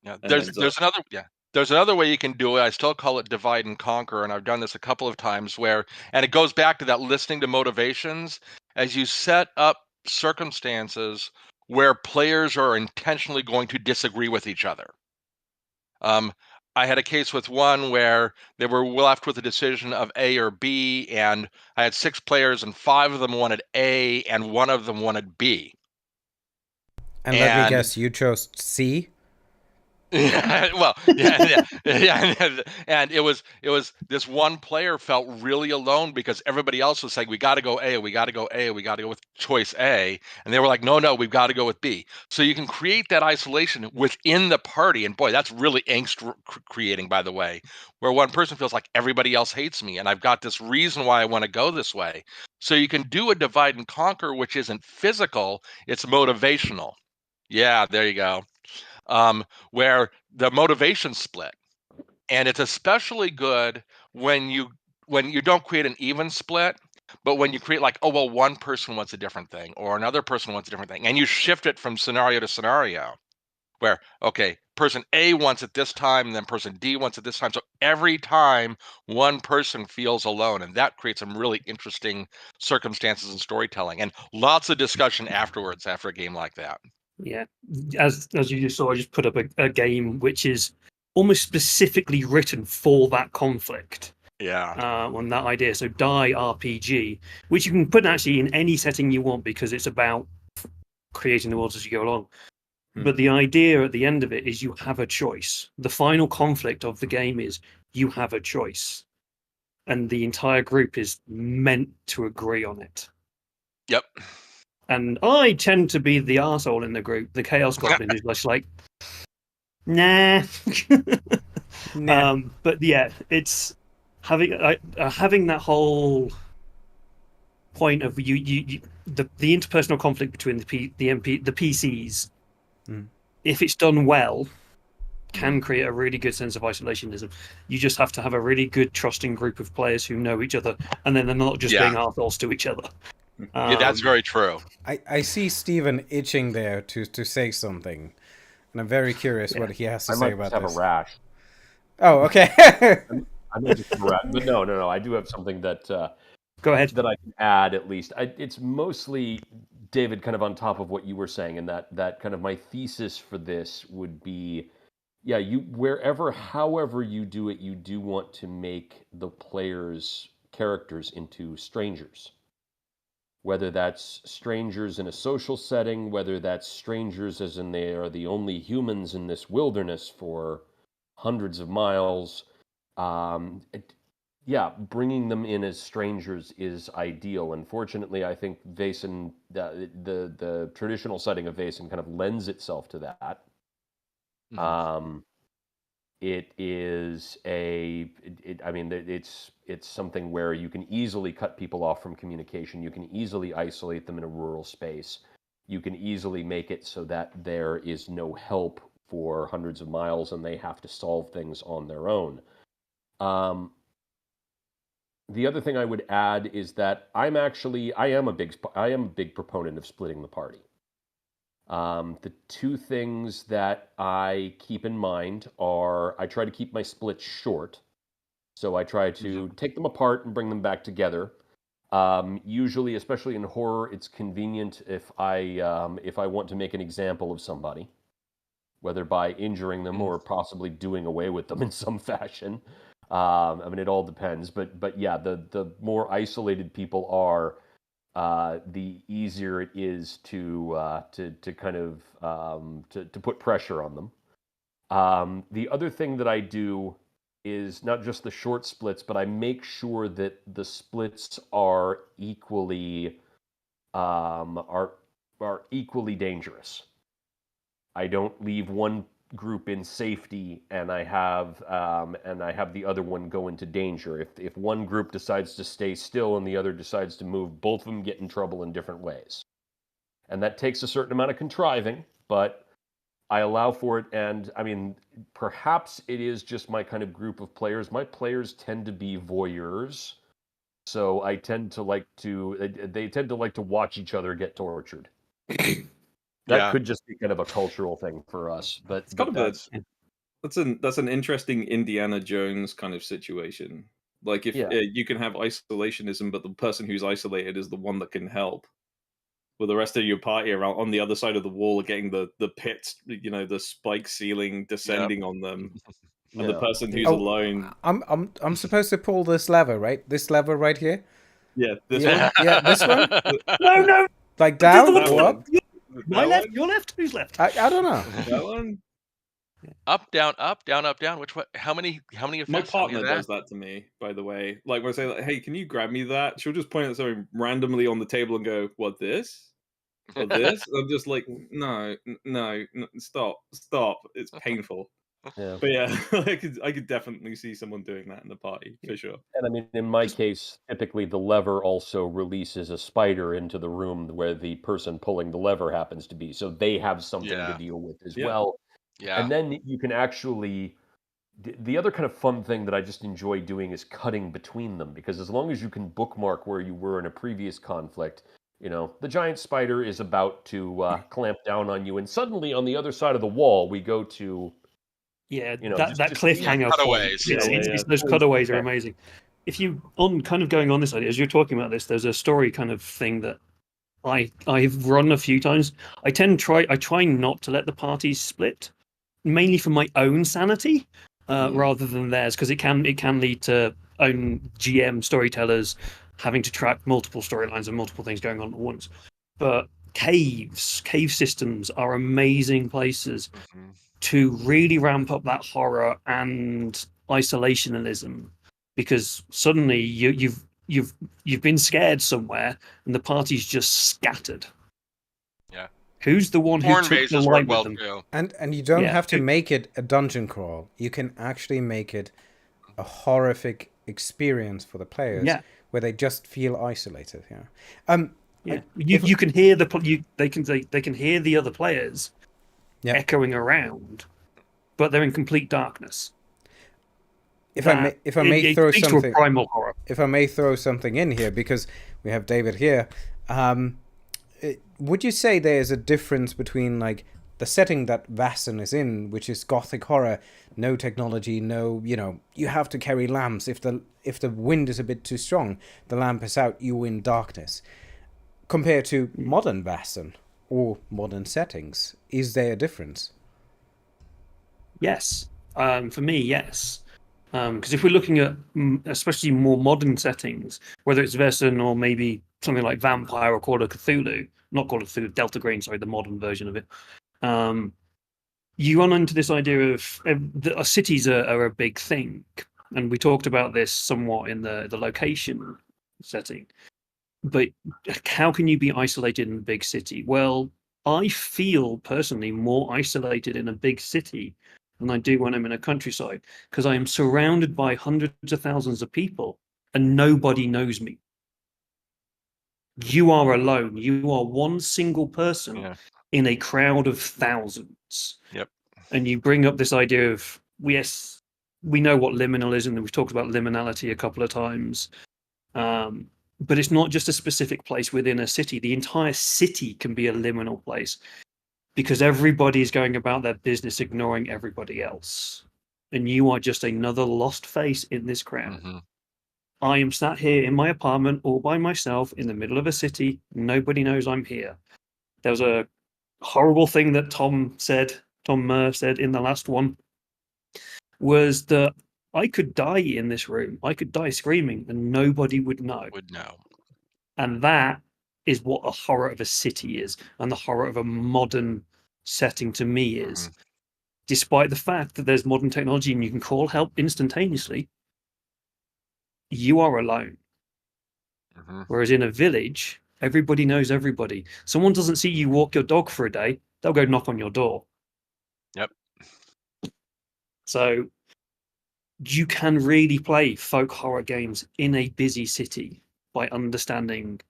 Yeah, there's another way you can do it. I still call it divide and conquer, and I've done this a couple of times and it goes back to that listening to motivations, as you set up circumstances where players are intentionally going to disagree with each other. I had a case with one where they were left with a decision of A or B, and I had 6 players, and 5 of them wanted A, and 1 of them wanted B. And let me guess, you chose C? Well, yeah. And it was this one player felt really alone because everybody else was saying, we got to go A, we got to go A, we got to go with choice A, and they were like, no, we've got to go with B. So you can create that isolation within the party, and boy, that's really angst creating, by the way, where one person feels like everybody else hates me, and I've got this reason why I want to go this way. So you can do a divide and conquer, which isn't physical, it's motivational. Yeah, there you go. Where the motivation split, and it's especially good when you don't create an even split, but when you create one person wants a different thing or another person wants a different thing, and you shift it from scenario to scenario, where person A wants it this time, and then person D wants it this time. So every time one person feels alone, and that creates some really interesting circumstances and storytelling, and lots of discussion afterwards after a game like that. Yeah, as you just saw, I just put up a game which is almost specifically written for that conflict. Yeah. On that idea. So Die RPG, which you can put actually in any setting you want, because it's about creating the world as you go along. But the idea at the end of it is you have a choice. The final conflict of the game is you have a choice. And the entire group is meant to agree on it. Yep. And I tend to be the arsehole in the group, the Chaos Goblin, who's just like, nah. Nah. But yeah, it's having that whole point of the interpersonal conflict between the PCs. If it's done well, can create a really good sense of isolationism. You just have to have a really good, trusting group of players who know each other, and then they're not just being arseholes to each other. Yeah, that's very true. I see Stephen itching there to say something, and I'm very curious what he has to say about this. I might just have a rash. Oh, okay. I might just have a rash, but no. I do have something that go ahead, that I can add at least. It's mostly, David, kind of on top of what you were saying, and that kind of my thesis for this would be, yeah, however you do it, you do want to make the players' characters into strangers. Whether that's strangers in a social setting, whether that's strangers as in they are the only humans in this wilderness for hundreds of miles. Bringing them in as strangers is ideal. Unfortunately, I think Vaesen, the traditional setting of Vaesen kind of lends itself to that. It is I mean, it's something where you can easily cut people off from communication. You can easily isolate them in a rural space. You can easily make it so that there is no help for hundreds of miles and they have to solve things on their own. The other thing I would add is that I am a big proponent of splitting the party. The two things that I keep in mind are I try to keep my splits short. So I try to take them apart and bring them back together. Usually, especially in horror, it's convenient if I want to make an example of somebody, whether by injuring them or possibly doing away with them in some fashion. I mean, it all depends. But yeah, the more isolated people are, the easier it is to kind of to put pressure on them. The other thing that I do is not just the short splits, but I make sure that the splits are equally are equally dangerous. I don't leave one group in safety and I have the other one go into danger. If one group decides to stay still and the other decides to move, both of them get in trouble in different ways. And that takes a certain amount of contriving, but I allow for it. And I mean, perhaps it is just my kind of group of players. My players tend to be voyeurs, so they tend to like to watch each other get tortured. That could just be kind of a cultural thing for us, but It's kind of that's that's an interesting Indiana Jones kind of situation. Like if you can have isolationism, but the person who's isolated is the one that can help. With the rest of your party around on the other side of the wall, getting the pits, the spike ceiling descending on them, and the person who's alone. I'm supposed to pull this lever, right? This lever right here. Yeah, this one. Yeah, this one. No. Like down that or up? My left, your left, who's left? I don't know. That one. Up, down, up, down, up, down. Which way? How many of My this? partner does that to me, by the way. Like when I say, like, "Hey, can you grab me that?" She'll just point at something randomly on the table and go, "What this? What this?" I'm just like, "No, stop! It's painful." Yeah. But yeah, I could definitely see someone doing that in the party for sure. And I mean, in my case, typically the lever also releases a spider into the room where the person pulling the lever happens to be, so they have something to deal with as well. Yeah. And then you can actually. The other kind of fun thing that I just enjoy doing is cutting between them, because as long as you can bookmark where you were in a previous conflict, the giant spider is about to clamp down on you, and suddenly on the other side of the wall, we go to that cliffhanger cutaways. Point. Those cutaways are amazing. If you kind of going on this idea as you're talking about this, there's a story kind of thing that I've run a few times. I try not to let the parties split, mainly for my own sanity. Rather than theirs, because it can lead to own GM storytellers having to track multiple storylines and multiple things going on at once. But cave systems are amazing places to really ramp up that horror and isolationism, because suddenly you've been scared somewhere and the party's just scattered. Yeah. Who's the one who took the light with them? And you don't have to make it a dungeon crawl. You can actually make it a horrific experience for the players, where they just feel isolated. You can hear they can hear the other players echoing around, but they're in complete darkness. If I may throw something, primal horror. If I may throw something in here, because we have David here. Would you say there's a difference between like the setting that Vaesen is in, which is gothic horror, no technology, no, you have to carry lamps. If the wind is a bit too strong, the lamp is out, you're in darkness. Compared to modern Vaesen or modern settings, is there a difference? Yes. For me, yes. Because if we're looking at especially more modern settings, whether it's Vaesen or maybe something like Vampire or Call of Cthulhu, not Call of Cthulhu, Delta Green, sorry, the modern version of it, you run into this idea of cities are a big thing. And we talked about this somewhat in the location setting. But how can you be isolated in a big city? Well, I feel personally more isolated in a big city than I do when I'm in a countryside, because I am surrounded by hundreds of thousands of people and nobody knows me. You are alone. You are one single person in a crowd of thousands. Yep. And you bring up this idea of, yes, we know what liminal is, and we've talked about liminality a couple of times. But it's not just a specific place within a city. The entire city can be a liminal place because everybody is going about their business ignoring everybody else. And you are just another lost face in this crowd. Mm-hmm. I am sat here in my apartment all by myself in the middle of a city. Nobody knows I'm here. There was a horrible thing that Tom Murr said in the last one, was that I could die in this room. I could die screaming and nobody would know. And that is what the horror of a city is, and the horror of a modern setting to me is. Despite the fact that there's modern technology and you can call help instantaneously, you are alone. Whereas in a village, everybody knows everybody. Someone doesn't see you walk your dog for a day, they'll go knock on your door. Yep. So you can really play folk horror games in a busy city by understanding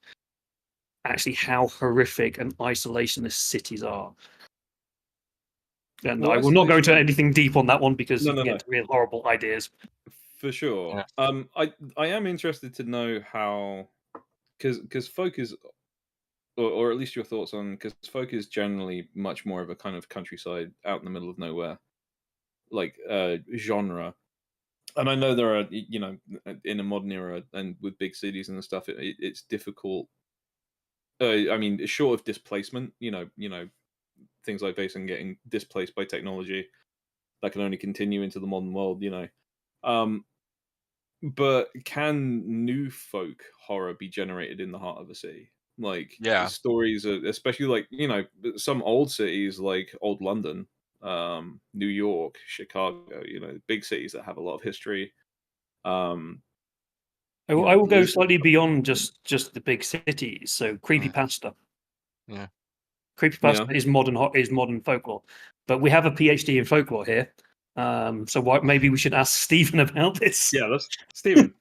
actually how horrific and isolationist cities are. And I will not go into anything deep on that one because you can get real horrible ideas. For sure. I am interested to know how, because folk is, or at least your thoughts on, because folk is generally much more of a kind of countryside, out in the middle of nowhere, like genre. And I know there are, in a modern era and with big cities and stuff, it's difficult. I mean, short of displacement, things like Vaesen getting displaced by technology, that can only continue into the modern world, but can new folk horror be generated in the heart of a city? Like, stories, especially like, some old cities like old London, New York, Chicago, big cities that have a lot of history. I will go slightly beyond just the big cities. So creepypasta. Yeah. Creepypasta is modern folklore, but we have a PhD in folklore here. So maybe we should ask Stephen about this. Yeah, that's Stephen.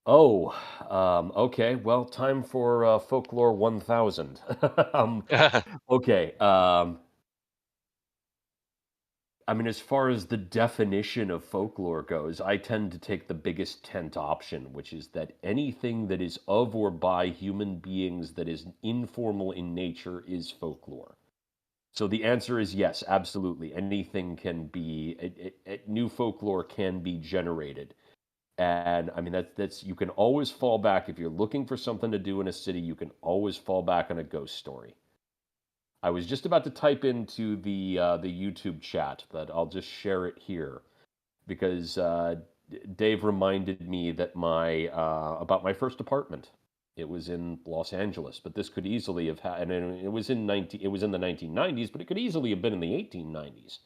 Okay. Well, time for Folklore 1000. Okay. I mean, as far as the definition of folklore goes, I tend to take the biggest tent option, which is that anything that is of or by human beings that is informal in nature is folklore. So the answer is yes, absolutely. Anything can be, new folklore can be generated. And I mean, that's you can always fall back if you're looking for something to do in a city. You can always fall back on a ghost story. I was just about to type into the YouTube chat, but I'll just share it here because Dave reminded me that about my first apartment. It was in Los Angeles, but this could easily have had, and it was in the 1990s, but it could easily have been in the 1890s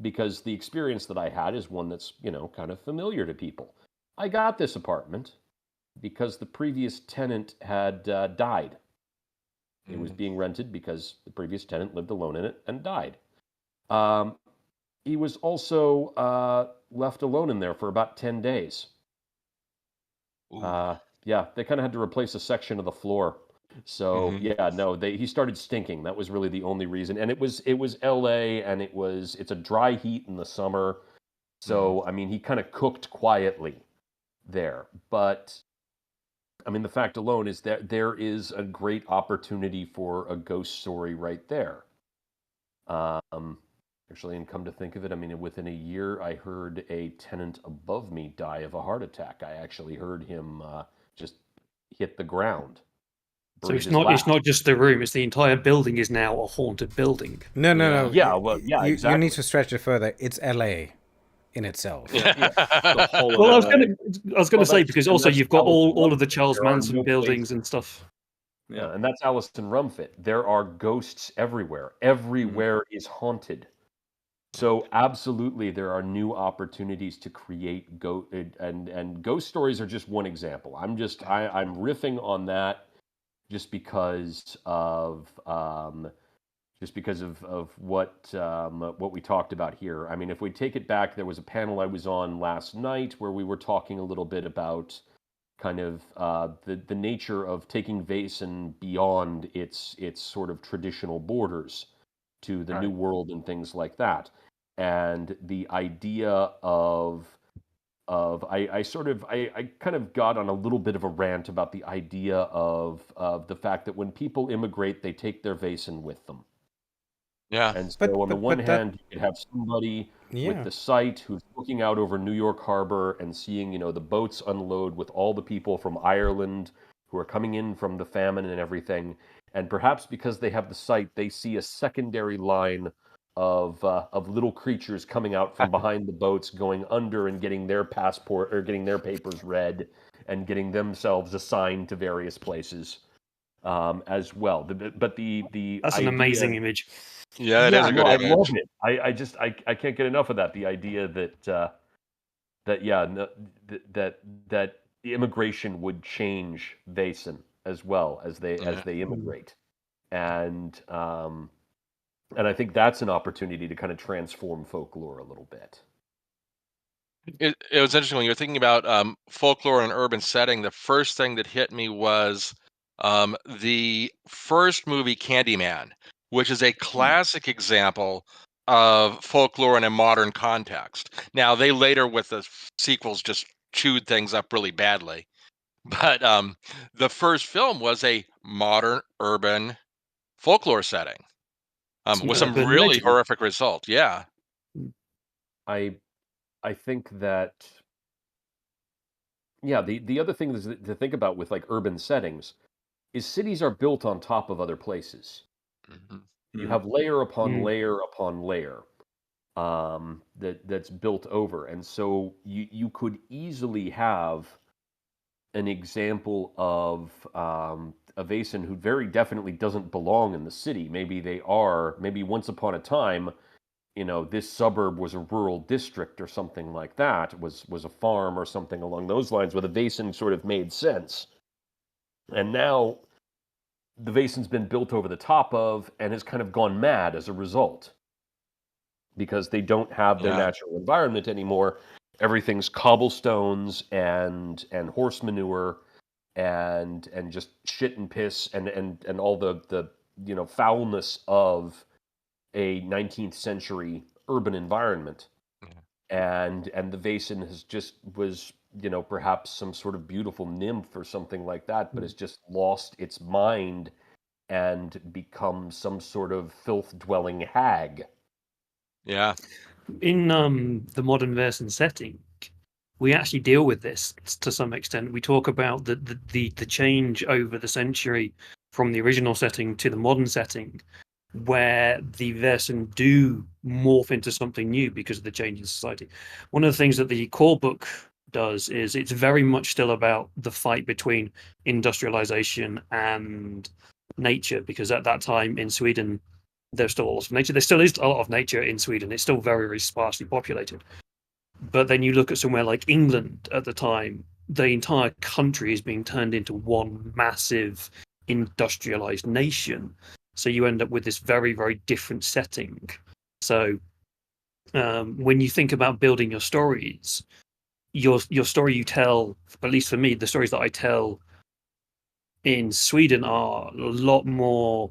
because the experience that I had is one that's kind of familiar to people. I got this apartment because the previous tenant had died. It was being rented because the previous tenant lived alone in it and died. He was also left alone in there for about 10 days. Yeah, they kind of had to replace a section of the floor. So he started stinking. That was really the only reason. And it was LA, and it's a dry heat in the summer. So I mean, he kind of cooked quietly there. But I mean, the fact alone is that there is a great opportunity for a ghost story right there. Actually, and come to think of it, I mean, within a year, I heard a tenant above me die of a heart attack. I actually heard him just hit the ground. So it's not just the room; it's the entire building is now a haunted building. No. Yeah, well, yeah, exactly. You need to stretch it further. It's LA in itself. The whole well, of I was going to say, because also you've got all of the Charles Manson buildings and stuff. Yeah, and that's Alliston Rumfit. There are ghosts everywhere. Everywhere is haunted. So absolutely, there are new opportunities to create and ghost stories are just one example. I'm riffing on that just because of just because of what we talked about here. I mean, if we take it back, there was a panel I was on last night where we were talking a little bit about kind of the nature of taking Vaesen beyond its sort of traditional borders to the New World and things like that, and the idea of I kind of got on a little bit of a rant about the idea of the fact that when people immigrate, they take their Vaesen with them. Yeah. And so But on the but one but that hand, you could have somebody with yeah. the site who's looking out over New York Harbor and seeing, the boats unload with all the people from Ireland who are coming in from the famine and everything. And perhaps because they have the site, they see a secondary line of little creatures coming out from behind the boats, going under and getting their passport or getting their papers read and getting themselves assigned to various places as well. But the That's an idea, amazing image. Yeah, it is yeah, a no, good I love image. it. I can't get enough of that. The idea that yeah, no, that the immigration would change Vaesen as well as Yeah. they immigrate, and and I think that's an opportunity to kind of transform folklore a little bit. It was interesting when you're thinking about folklore in an urban setting. The first thing that hit me was the first movie, Candyman, which is a classic example of folklore in a modern context. Now, they later, with the sequels, just chewed things up really badly. But the first film was a modern urban folklore setting It's an with some urban really legend. horrific results. Yeah. I I think that yeah, the other thing is to think about with like urban settings is cities are built on top of other places. Mhm. You Mm. have layer upon Mm. layer upon layer that's built over, and so you could easily have an example of a Vaesen who very definitely doesn't belong in the city. Maybe they are. Maybe once upon a time, this suburb was a rural district or something like that. Was a farm or something along those lines, where the Vaesen sort of made sense. And now the Vasen's been built over the top of and has kind of gone mad as a result because they don't have their Yeah. natural environment anymore. Everything's cobblestones and horse manure and just shit and piss and all the foulness of a 19th century urban environment. Yeah. And the Vaesen has just was perhaps some sort of beautiful nymph or something like that, but has just lost its mind and become some sort of filth dwelling hag. Yeah. In the modern version setting, we actually deal with this to some extent. We talk about the change over the century from the original setting to the modern setting, where the Versen do morph into something new because of the change in society. One of the things that the core book does is it's very much still about the fight between industrialization and nature, because at that time in Sweden, there's still a lot of nature. There still is a lot of nature in Sweden. It's still very, very sparsely populated. But then you look at somewhere like England at the time, the entire country is being turned into one massive industrialized nation. So you end up with this very, very different setting. So when you think about building your stories, your story you tell, at least for me, the stories that I tell in Sweden are a lot more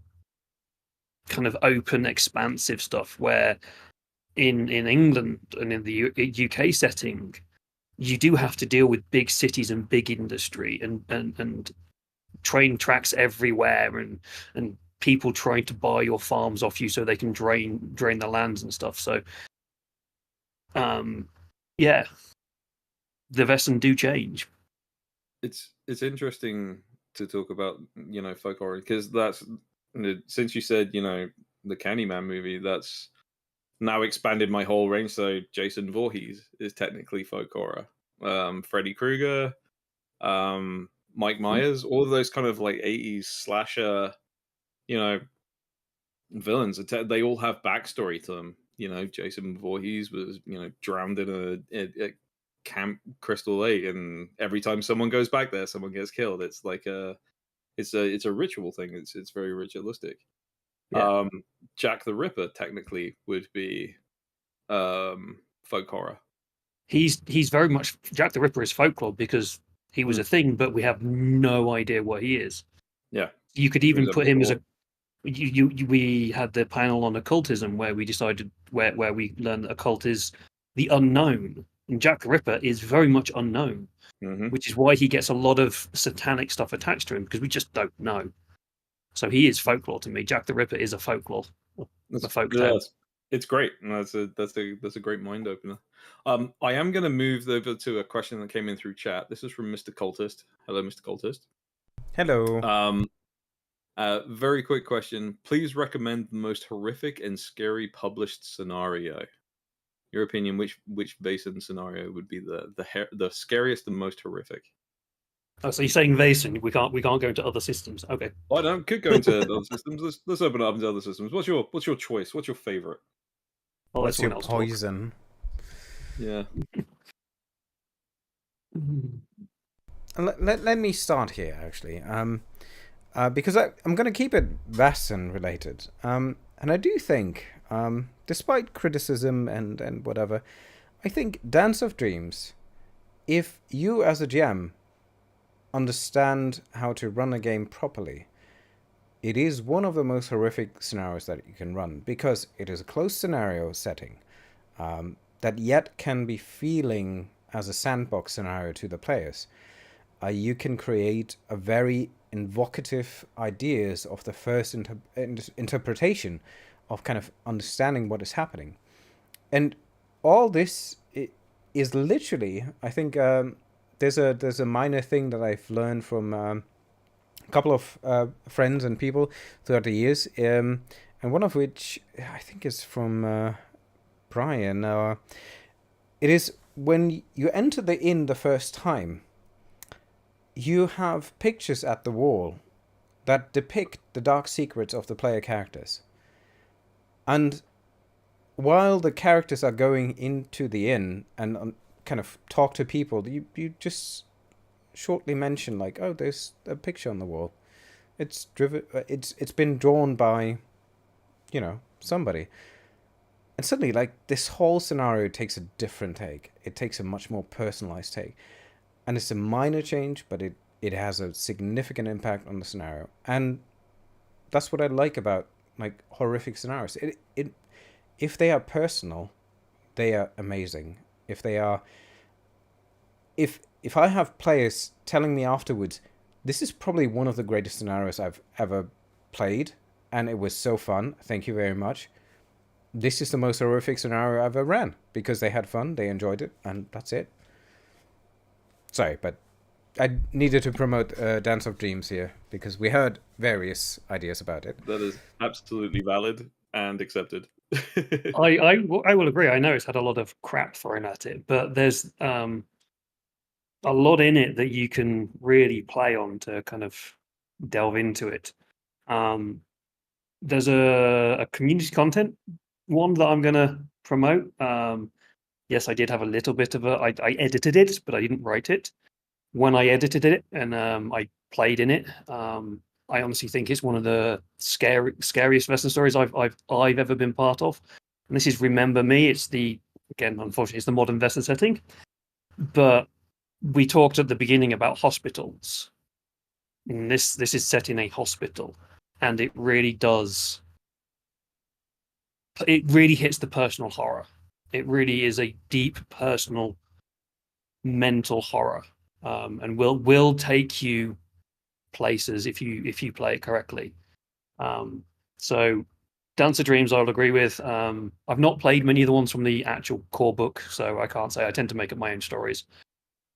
kind of open, expansive stuff, where in England and in the UK setting, you do have to deal with big cities and big industry and train tracks everywhere and people trying to buy your farms off you so they can drain the lands and stuff. So yeah, the Vessen do change. It's interesting to talk about folk horror, because that's, since you said the Candyman movie, that's now expanded my whole range. So Jason Voorhees is technically folk horror. Freddy Krueger, Mike Myers, all of those kind of like 80s slasher, you know, villains. They all have backstory to them. Jason Voorhees was drowned in a Camp Crystal Lake, and every time someone goes back there, someone gets killed. It's like it's a ritual thing. It's very ritualistic. Yeah. Jack the Ripper technically would be folk horror. He's very much Jack the Ripper is folklore because he was a thing, but we have no idea what he is. Yeah, you could even put him as a. We had the panel on occultism where we decided where we learned that occult is the unknown, and Jack the Ripper is very much unknown, which is why he gets a lot of satanic stuff attached to him because we just don't know. So he is folklore to me. Jack the Ripper is a folklore, a folk tale. It's great. That's a great mind opener. I am going to move over to a question that came in through chat. This is from Mr. Cultist. Hello, Mr. Cultist. Hello. Very quick question. Please recommend the most horrific and scary published scenario. Your opinion, which Vaesen scenario would be the scariest and most horrific? Oh, so you're saying Vaesen? We can't go into other systems. Okay. Well, I could go into other systems. Let's open it up into other systems. What's your choice? What's your favorite? Well, what's your poison? Yeah. Let me start here, actually. Because I'm going to keep it Vaesen related. And I do think, despite criticism and whatever, I think Dance of Dreams, if you as a GM understand how to run a game properly, it is one of the most horrific scenarios that you can run, because it is a closed scenario setting that yet can be feeling as a sandbox scenario to the players. You can create a very evocative ideas of the first interpretation of kind of understanding what is happening. And all this is literally, I think, there's a minor thing that I've learned from a couple of friends and people throughout the years, and one of which I think is from Brian. It is when you enter the inn the first time, you have pictures at the wall that depict the dark secrets of the player characters. And while the characters are going into the inn and kind of talk to people, you just shortly mention, like, oh, there's a picture on the wall. It's been drawn by, somebody. And suddenly, like, this whole scenario takes a different take. It takes a much more personalized take. And it's a minor change, but it has a significant impact on the scenario. And that's what I like about, like, horrific scenarios. If they are personal, they are amazing. If I have players telling me afterwards, this is probably one of the greatest scenarios I've ever played, and it was so fun, thank you very much. This is the most horrific scenario I've ever ran, because they had fun, they enjoyed it, and that's it. Sorry, but I needed to promote Dance of Dreams here, because we heard various ideas about it. That is absolutely valid and accepted. I will agree. I know it's had a lot of crap thrown at it, but there's a lot in it that you can really play on to kind of delve into it. There's a community content one that I'm going to promote. Yes, I did have a little bit of I edited it, but I didn't write it. When I edited it and I played in it, I honestly think it's one of the scariest Vaesen stories I've ever been part of. And this is Remember Me. It's unfortunately, it's the modern Vaesen setting. But we talked at the beginning about hospitals. And this is set in a hospital, and it really does. It really hits the personal horror. It really is a deep personal, mental horror, and will take you places if you play it correctly. So, Dance of Dreams, I'll agree with. I've not played many of the ones from the actual core book, so I can't say. I tend to make up my own stories.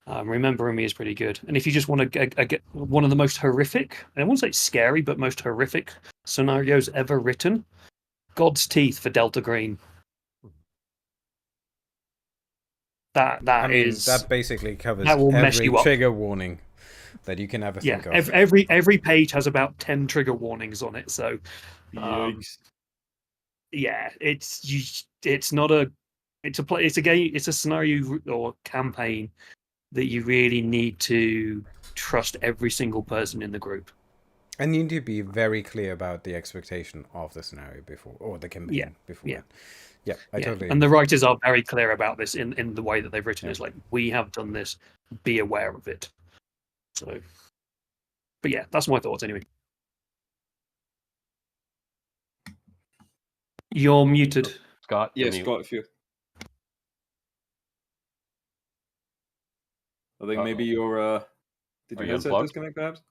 Remembering Me is pretty good. And if you just want to get one of the most horrific, I won't say scary, but most horrific scenarios ever written, God's Teeth for Delta Green. That basically covers that will mess every you up. Trigger warning that you can ever think of. Every page has about 10 trigger warnings on it. So, yeah, it's not a game. It's a scenario or campaign that you really need to trust every single person in the group. And you need to be very clear about the expectation of the scenario before, or the campaign Yeah, before. yeah. Yeah, I totally And agree. the writers are very clear about this in the way that they've written. Yeah. It's like, we have done this, be aware of it. So, but yeah, that's my thoughts anyway. You're muted. Scott, Yeah, you're mute. Scott, if you. I think maybe your did Are your you headset unplugged? disconnect perhaps?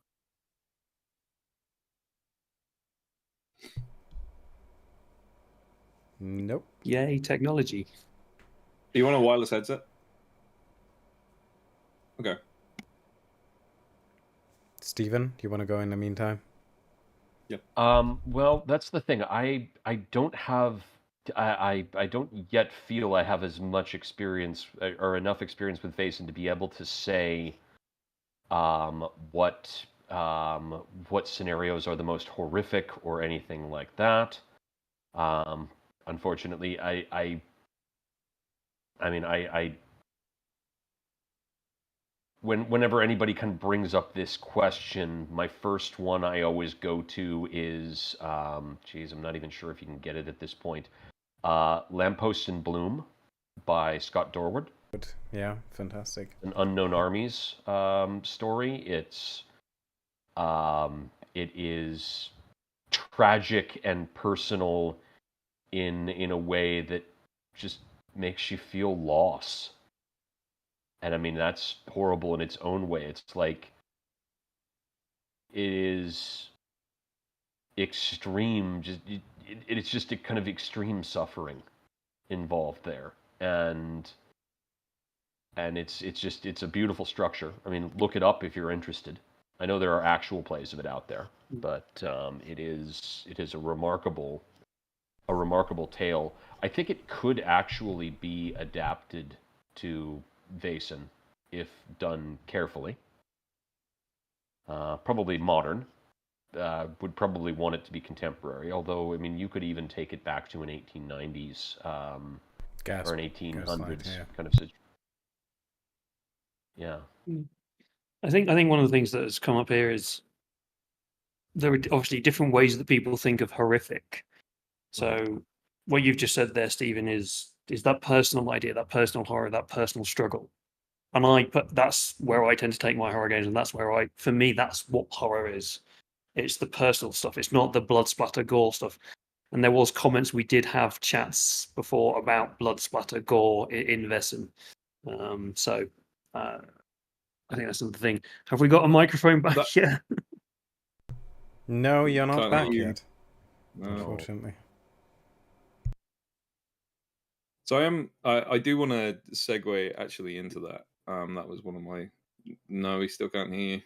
Nope. Yay, technology. Do you want a wireless headset? Okay. Steven, you want to go in the meantime? Well, that's the thing. I don't have I don't yet feel I have as much experience or enough experience with Vaesen to be able to say what scenarios are the most horrific or anything like that. Unfortunately, I mean I whenever anybody kind of brings up this question, my first one I always go to is, geez, I'm not even sure if you can get it at this point. Lampposts in Bloom by Scott Dorward. Good. Yeah, fantastic. An Unknown Armies story. It is tragic and personal in a way that just makes you feel loss. And I mean, that's horrible in its own way. It's like, it is extreme, it's just a kind of extreme suffering involved there. And it's a beautiful structure. I mean, look it up if you're interested. I know there are actual plays of it out there, but it is a remarkable tale. I think it could actually be adapted to Vaesen if done carefully. Probably modern. Would probably want it to be contemporary. Although, I mean, you could even take it back to an 1890s or an 1800s kind of situation. Yeah. I think one of the things that has come up here is there are obviously different ways that people think of horrific. So what you've just said there, Stephen, is that personal idea, that personal horror, that personal struggle. And that's where I tend to take my horror games, and that's where for me, that's what horror is. It's the personal stuff. It's not the blood splatter gore stuff. And there was comments, we did have chats before about blood splatter gore in Vaesen. So I think that's the thing. Have we got a microphone back yet? No, you're not Can't back hear you. yet. No. Unfortunately. So I do want to segue actually into that. That was one of my. No, we still can't hear you.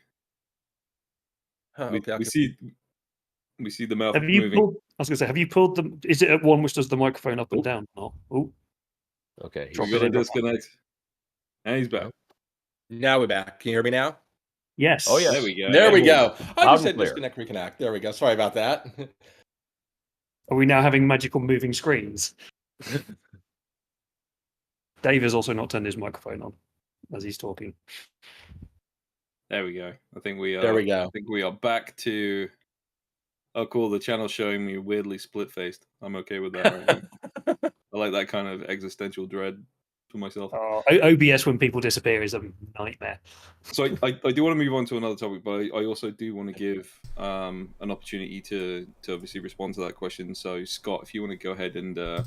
We see the mouth Have you moving. pulled? I was going to say, have you pulled them? Is it at one which does the microphone up and down? Oh, Okay. Drop it in. Disconnect. And he's back. Now we're back. Can you hear me now? Yes. Oh yes. There we go. There we go. I Loud just and said clear. disconnect, reconnect. There we go. Sorry about that. Are we now having magical moving screens? Dave has also not turned his microphone on as he's talking. There we go. I think we are. There we go. I think we are back to. Oh, cool. The channel's showing me weirdly split-faced. I'm okay with that right now. I like that kind of existential dread for myself. OBS when people disappear is a nightmare. So I do want to move on to another topic, but I also do want to give an opportunity to obviously respond to that question. So Scott, if you want to go ahead and.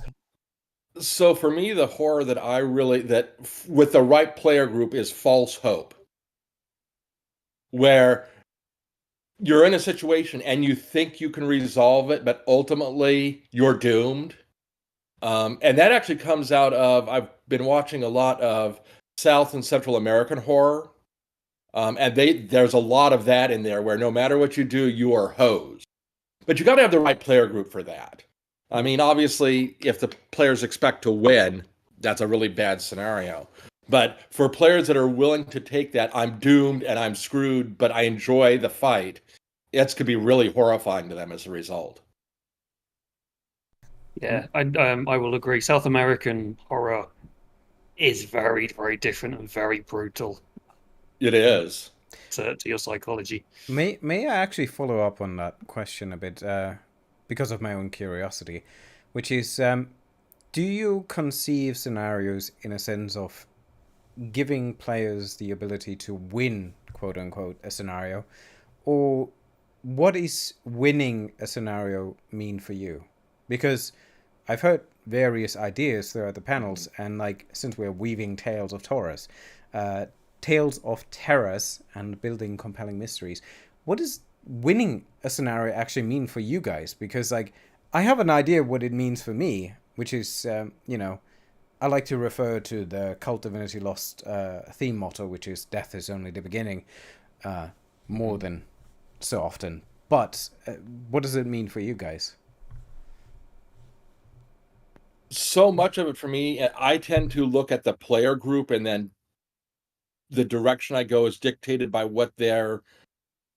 So for me, the horror that with the right player group is False Hope, where you're in a situation and you think you can resolve it, but ultimately you're doomed. And that actually comes out of, I've been watching a lot of South and Central American horror. And there's a lot of that in there where no matter what you do, you are hosed. But you got to have the right player group for that. I mean, obviously, if the players expect to win, that's a really bad scenario. But for players that are willing to take that, I'm doomed and I'm screwed, but I enjoy the fight, it could be really horrifying to them as a result. Yeah, I will agree. South American horror is very, very different and very brutal. It is. to your psychology. May I actually follow up on that question a bit, because of my own curiosity, which is, do you conceive scenarios in a sense of giving players the ability to win, quote unquote, a scenario, or what is winning a scenario mean for you? Because I've heard various ideas throughout the panels, and like, since we're weaving tales of Taurus, tales of terrors and building compelling mysteries, what does winning a scenario actually mean for you guys? Because like, I have an idea what it means for me, which is, I like to refer to the Cult Divinity Lost theme motto, which is "Death is only the beginning," more than so often. But what does it mean for you guys? So much of it for me, I tend to look at the player group, and then the direction I go is dictated by what their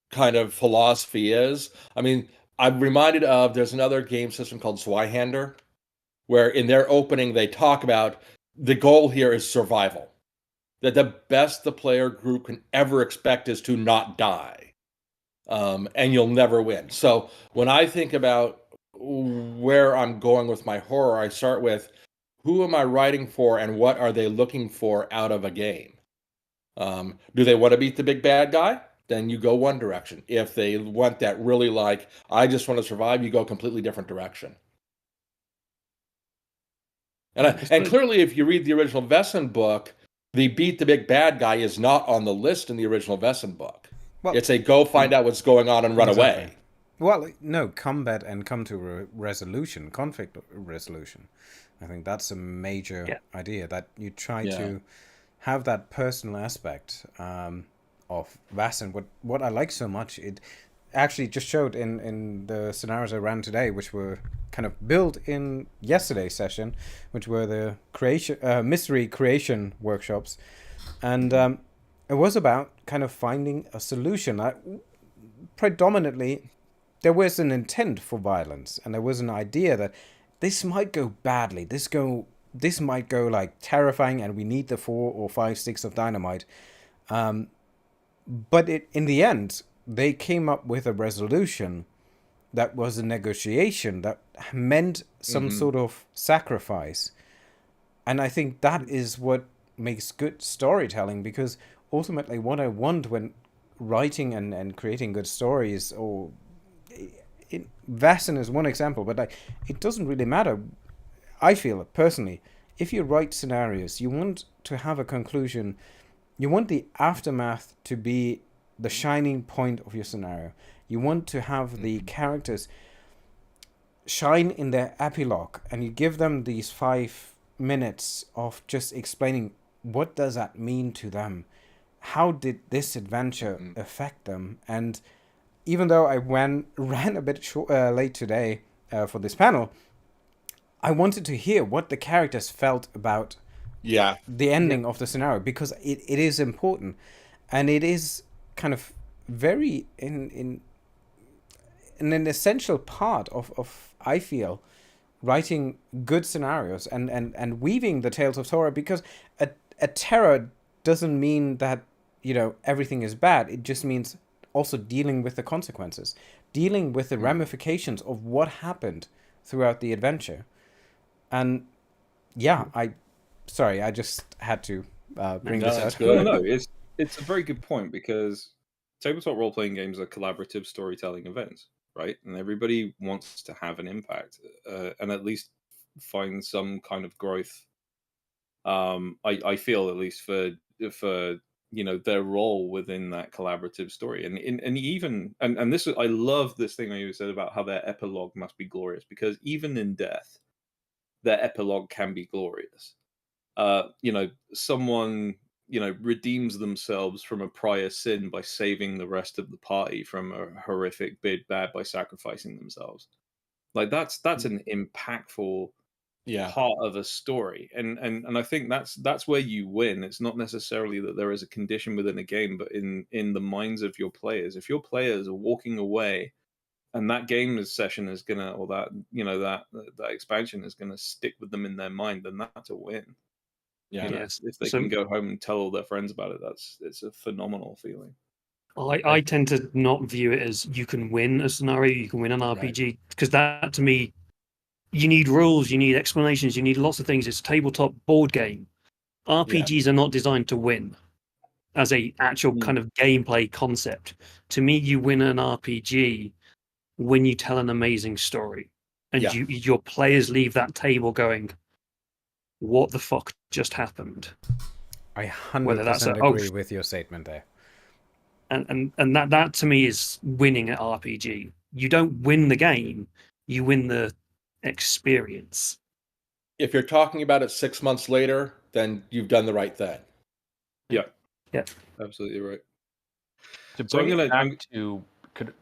kind of philosophy is. I mean, I'm reminded of, there's another game system called Zweihander, where in their opening they talk about the goal here is survival. That the best the player group can ever expect is to not die. And you'll never win. So when I think about where I'm going with my horror, I start with, who am I writing for and what are they looking for out of a game? Do they want to beat the big bad guy? Then you go one direction. If they want that really, like, I just want to survive, you go a completely different direction. And clearly, if you read the original Vaesen book, the beat the big bad guy is not on the list in the original Vaesen book. Well, it's a go find out what's going on and run away. Well, no, combat and come to resolution, conflict resolution. I think that's a major idea, that you try to have that personal aspect of Vaesen. What I like so much, it actually just showed in the scenarios I ran today, which were kind of built in yesterday's session, which were the mystery creation workshops, and it was about kind of finding a solution. Predominantly, there was an intent for violence, and there was an idea that this might go badly. This might go like terrifying, and we need the 4 or 5 sticks of dynamite. But in the end, they came up with a resolution that was a negotiation that meant some sort of sacrifice. And I think that is what makes good storytelling, because ultimately what I want when writing and creating good stories, or Vaesen is one example, but it doesn't really matter. I feel it personally. If you write scenarios, you want to have a conclusion. You want the aftermath to be the shining point of your scenario. You want to have the characters shine in their epilogue, and you give them these 5 minutes of just explaining, what does that mean to them? How did this adventure affect them? And even though I ran a bit late today for this panel, I wanted to hear what the characters felt about the ending of the scenario, because it is important, and it is kind of very in an essential part of I feel, writing good scenarios and weaving the tales of Torah, because a terror doesn't mean that everything is bad. It just means also dealing with the consequences, dealing with the ramifications of what happened throughout the adventure. And I just had to bring this out. No, it's a very good point, because tabletop role-playing games are collaborative storytelling events, right? And everybody wants to have an impact and at least find some kind of growth. I feel, at least for their role within that collaborative story, and even this, I love this thing you said about how their epilogue must be glorious, because even in death, their epilogue can be glorious. Someone redeems themselves from a prior sin by saving the rest of the party from a horrific big bad by sacrificing themselves. Like that's an impactful part of a story, and I think that's where you win. It's not necessarily that there is a condition within a game, but in the minds of your players. If your players are walking away and that game session is gonna, or that that expansion is gonna stick with them in their mind, then that's a win. If they can go home and tell all their friends about it, it's a phenomenal feeling. I tend to not view it as you can win a scenario, you can win an RPG, because that to me, you need rules, you need explanations, you need lots of things. It's a tabletop board game. RPGs are not designed to win as a actual kind of gameplay concept. To me, you win an RPG when you tell an amazing story, and your players leave that table going, "What the fuck just happened?" I 100% agree with your statement there. And that to me is winning at RPG. You don't win the game, you win the experience. If you're talking about it 6 months later, then you've done the right thing. Yeah. Yeah. Absolutely right. To bring it back to, do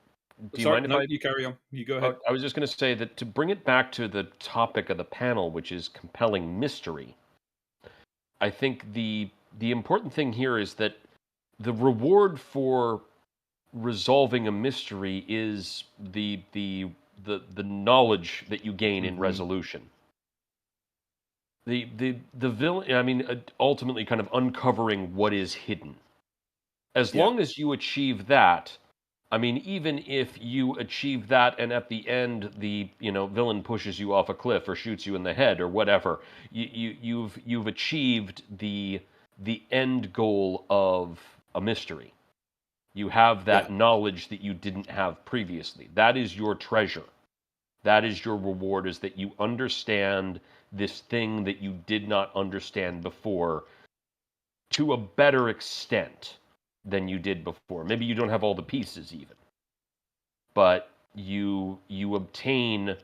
you mind if you carry on? You go ahead. I was just going to say that to bring it back to the topic of the panel, which is compelling mystery, I think the important thing here is that the reward for resolving a mystery is the knowledge that you gain in resolution. The villain, I mean, ultimately kind of uncovering what is hidden. As long as you achieve that, I mean, even if you achieve that and at the end the villain pushes you off a cliff or shoots you in the head or whatever, you've achieved the end goal of a mystery. You have that knowledge that you didn't have previously. That is your treasure. That is your reward, is that you understand this thing that you did not understand before to a better extent than you did before. Maybe you don't have all the pieces even, but you obtain,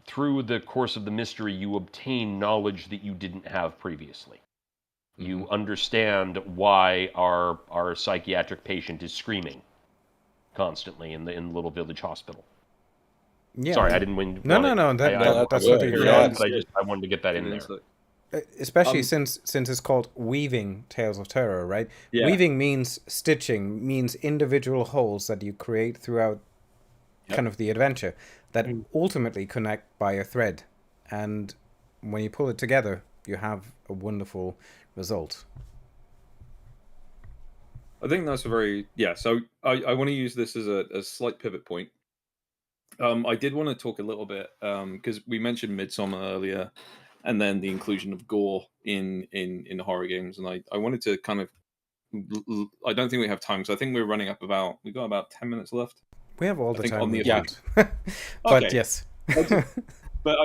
through the course of the mystery, you obtain knowledge that you didn't have previously. You understand why our psychiatric patient is screaming constantly in the little village hospital. Yeah. Sorry, I didn't win. No. That's what I wanted to get that in there. Especially since it's called Weaving Tales of Terror, right? Yeah. Weaving means stitching, means individual holes that you create throughout kind of the adventure that ultimately connect by a thread. And when you pull it together, you have a wonderful result. I think that's a very so I want to use this as a slight pivot point. I did want to talk a little bit because we mentioned Midsummer earlier, and then the inclusion of gore in horror games, and I wanted to kind of, I don't think we have time, so I think we're running up we got about 10 minutes left. We have all the time we want. But yes. But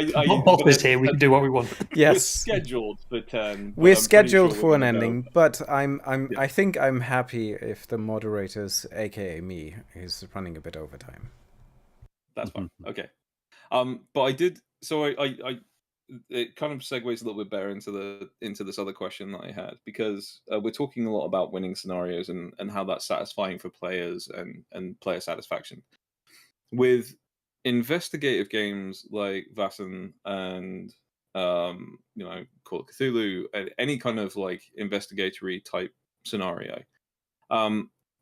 Bob is here. We can do what we want. Yes, we're scheduled for 10. We're scheduled for an ending, but I think I'm happy if the moderators, aka me, is running a bit overtime. That's fine. Okay. But I did. So I it kind of segues a little bit better into this other question that I had, because we're talking a lot about winning scenarios and how that's satisfying for players and player satisfaction. With investigative games like Vaesen and Call of Cthulhu, and any kind of like investigatory type scenario,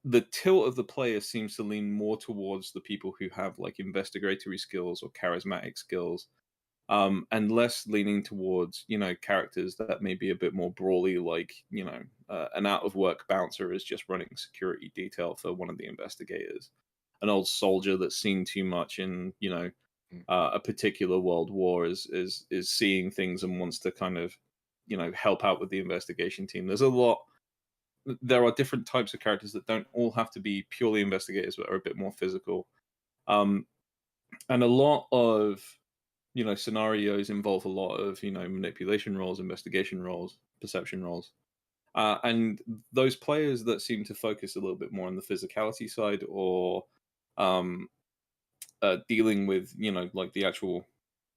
the tilt of the player seems to lean more towards the people who have like investigatory skills or charismatic skills, and less leaning towards characters that may be a bit more brawly, like an out of work bouncer is just running security detail for one of the investigators, an old soldier that's seen too much in a particular world war is seeing things and wants to kind of help out with the investigation team. There are different types of characters that don't all have to be purely investigators, but are a bit more physical, and a lot of scenarios involve a lot of manipulation roles, investigation roles, perception roles. And those players that seem to focus a little bit more on the physicality side, or dealing with like the actual,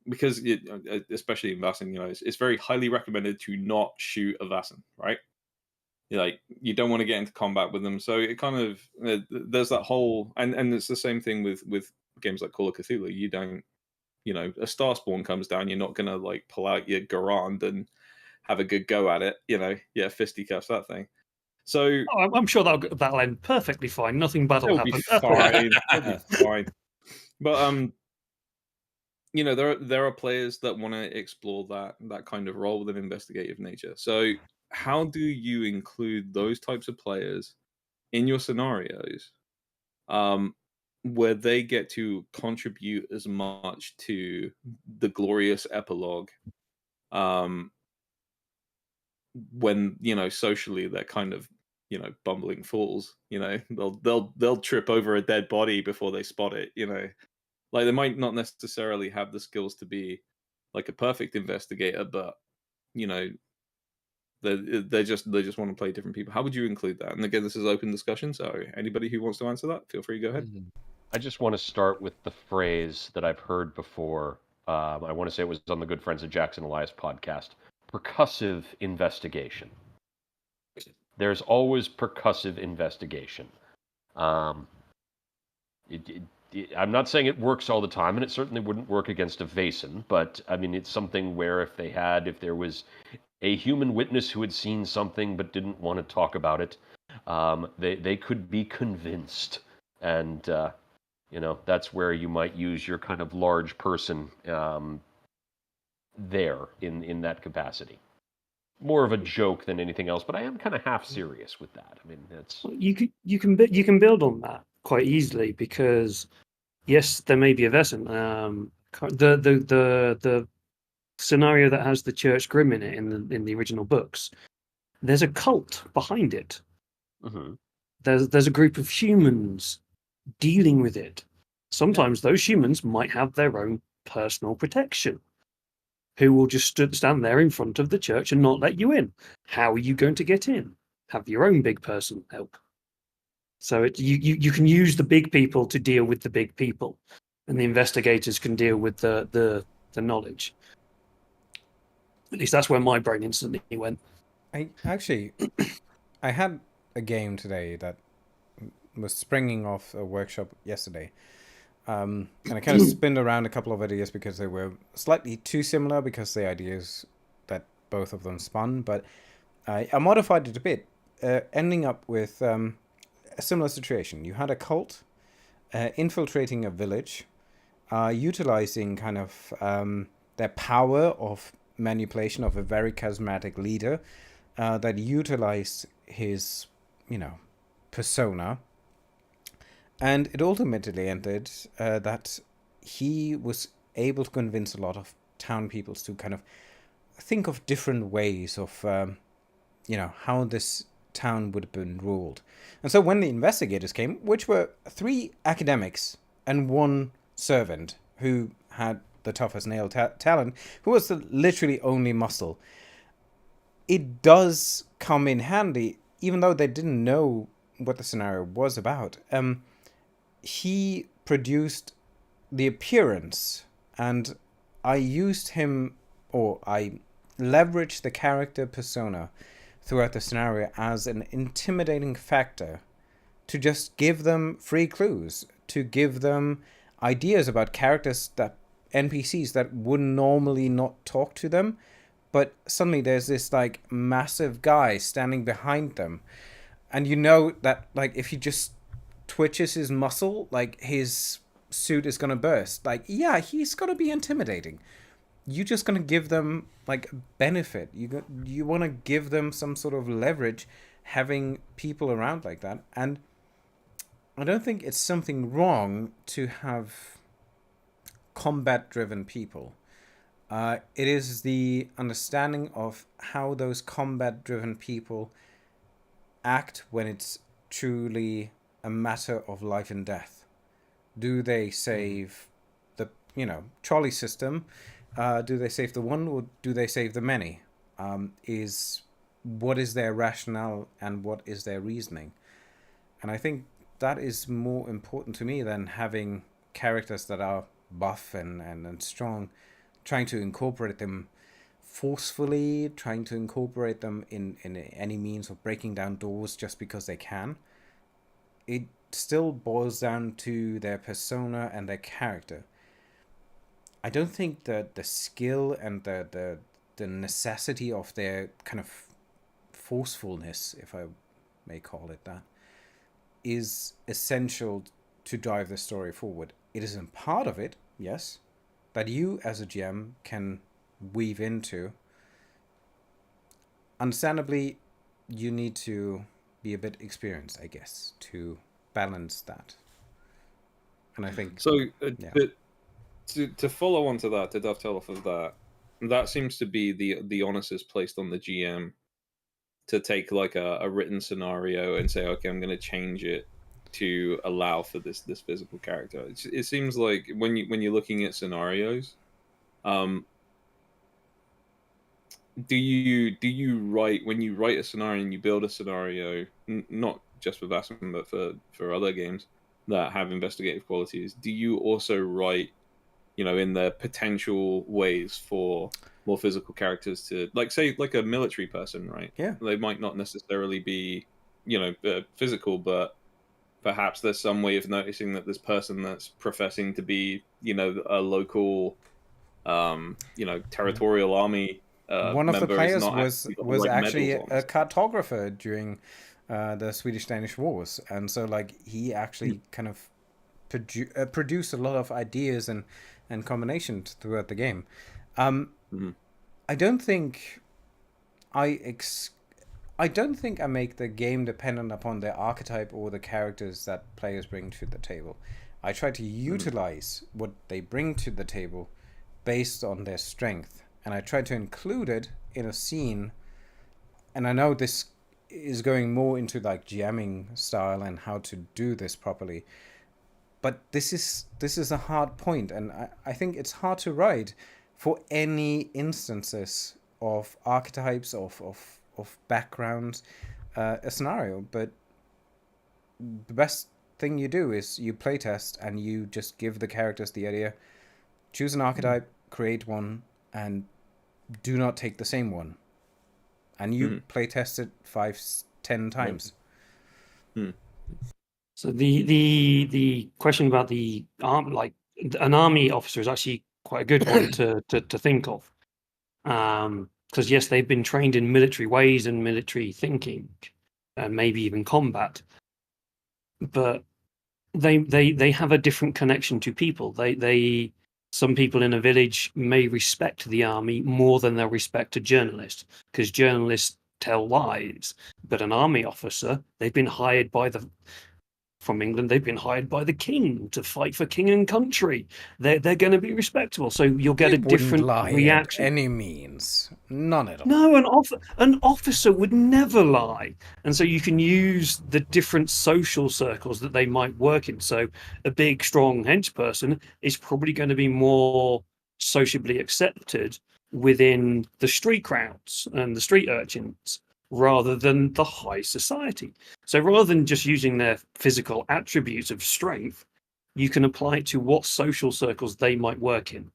because especially in Vaesen, it's very highly recommended to not shoot a Vaesen, right? Like, you don't want to get into combat with them, so it kind of there's that whole, and it's the same thing with games like Call of Cthulhu. You don't, a Starspawn comes down, you're not gonna like pull out your Garand and have a good go at it, fisticuffs that thing. So I'm sure that'll end perfectly fine. Nothing bad will happen. It'll be fine. But there are players that want to explore that kind of role with an investigative nature. So how do you include those types of players in your scenarios, where they get to contribute as much to the glorious epilogue, when socially they're kind of bumbling fools. They'll trip over a dead body before they spot it. Like they might not necessarily have the skills to be like a perfect investigator, but you know they just want to play different people. How would you include that? And again, this is open discussion, so anybody who wants to answer that, feel free to go ahead. I just want to start with the phrase that I've heard before. I want to say it was on the Good Friends of Jackson Elias podcast: percussive investigation. There's always percussive investigation. I'm not saying it works all the time, and it certainly wouldn't work against a Vaesen, but I mean, it's something where if there was a human witness who had seen something but didn't want to talk about it, they could be convinced. And, that's where you might use your kind of large person there in that capacity. More of a joke than anything else, but I am kind of half serious with that. I mean, it's you can build on that quite easily, because yes, there may be a Vaesen. The scenario that has the Church Grim in it in the original books, there's a cult behind it. Mm-hmm. There's a group of humans dealing with it. Sometimes those humans might have their own personal protection, who will just stand there in front of the church and not let you in. How are you going to get in? Have your own big person help. So you can use the big people to deal with the big people, and the investigators can deal with the knowledge. At least that's where my brain instantly went. I had a game today that was springing off a workshop yesterday. And I kind of spinned around a couple of ideas because they were slightly too similar, because the ideas that both of them spun. But I modified it a bit, ending up with a similar situation. You had a cult infiltrating a village, utilizing kind of their power of manipulation of a very charismatic leader that utilized his, persona. And it ultimately ended that he was able to convince a lot of town peoples to kind of think of different ways of, how this town would have been ruled. And so when the investigators came, which were 3 academics and 1 servant who had the tough as nail talent, who was the literally only muscle, it does come in handy, even though they didn't know what the scenario was about. He produced the appearance, and I used him, or I leveraged the character persona throughout the scenario as an intimidating factor to just give them free clues, to give them ideas about characters, that NPCs that would normally not talk to them, but suddenly there's this like massive guy standing behind them, and that like if he just twitches his muscle, like his suit is gonna burst. Like, yeah, he's gonna be intimidating. You're just gonna give them like benefit. You want to give them some sort of leverage, having people around like that. And I don't think it's something wrong to have combat-driven people. It is the understanding of how those combat-driven people act when it's truly a matter of life and death. Do they save the trolley system? Do they save the one, or do they save the many? What is their rationale and what is their reasoning? And I think that is more important to me than having characters that are buff and strong, trying to incorporate them forcefully, trying to incorporate them in any means of breaking down doors just because they can. It still boils down to their persona and their character. I don't think that the skill and the necessity of their kind of forcefulness, if I may call it that, is essential to drive the story forward. It isn't part of it, yes, that you as a GM can weave into. Understandably, you need to be a bit experienced, I guess, to balance that. And I think so. yeah. But to follow on to that, to dovetail off of that, that seems to be the onus is placed on the GM to take like a written scenario and say, okay, I'm going to change it to allow for this physical character. It seems like when you're looking at scenarios, do you write, when you write a scenario and you build a scenario, not just for VaesenCon but for other games that have investigative qualities, do you also write, in the potential ways for more physical characters to, like, say, like a military person, right? Yeah. They might not necessarily be, physical, but perhaps there's some way of noticing that this person that's professing to be, a local, territorial army One of the member is players not was actually got the was right actually medals on. a cartographer during the Swedish-Danish wars, and so like he actually kind of produced a lot of ideas and combinations throughout the game. I don't think I don't think I make the game dependent upon the archetype or the characters that players bring to the table. I try to utilize what they bring to the table based on their strength, and I try to include it in a scene. And I know this is going more into like GMing style and how to do this properly, but this is a hard point, and I think it's hard to write for any instances of archetypes of backgrounds, a scenario. But the best thing you do is you playtest and you just give the characters the idea, choose an archetype, create one, and do not take the same one. And you playtest it 5-10 times. So the question about the like an army officer is actually quite a good one to think of, because yes, they've been trained in military ways and military thinking, and maybe even combat, but they have a different connection to people. They some people in a village may respect the army more than they'll respect a journalist, because journalists tell lies, but an army officer, they've been hired from England, they've been hired by the king to fight for king and country. They're going to be respectable, so you'll get a different reaction. At any means, none at all. No, an officer would never lie, and so you can use the different social circles that they might work in. So a big, strong hench person is probably going to be more sociably accepted within the street crowds and the street urchins, rather than the high society. So rather than just using their physical attributes of strength, you can apply it to what social circles they might work in.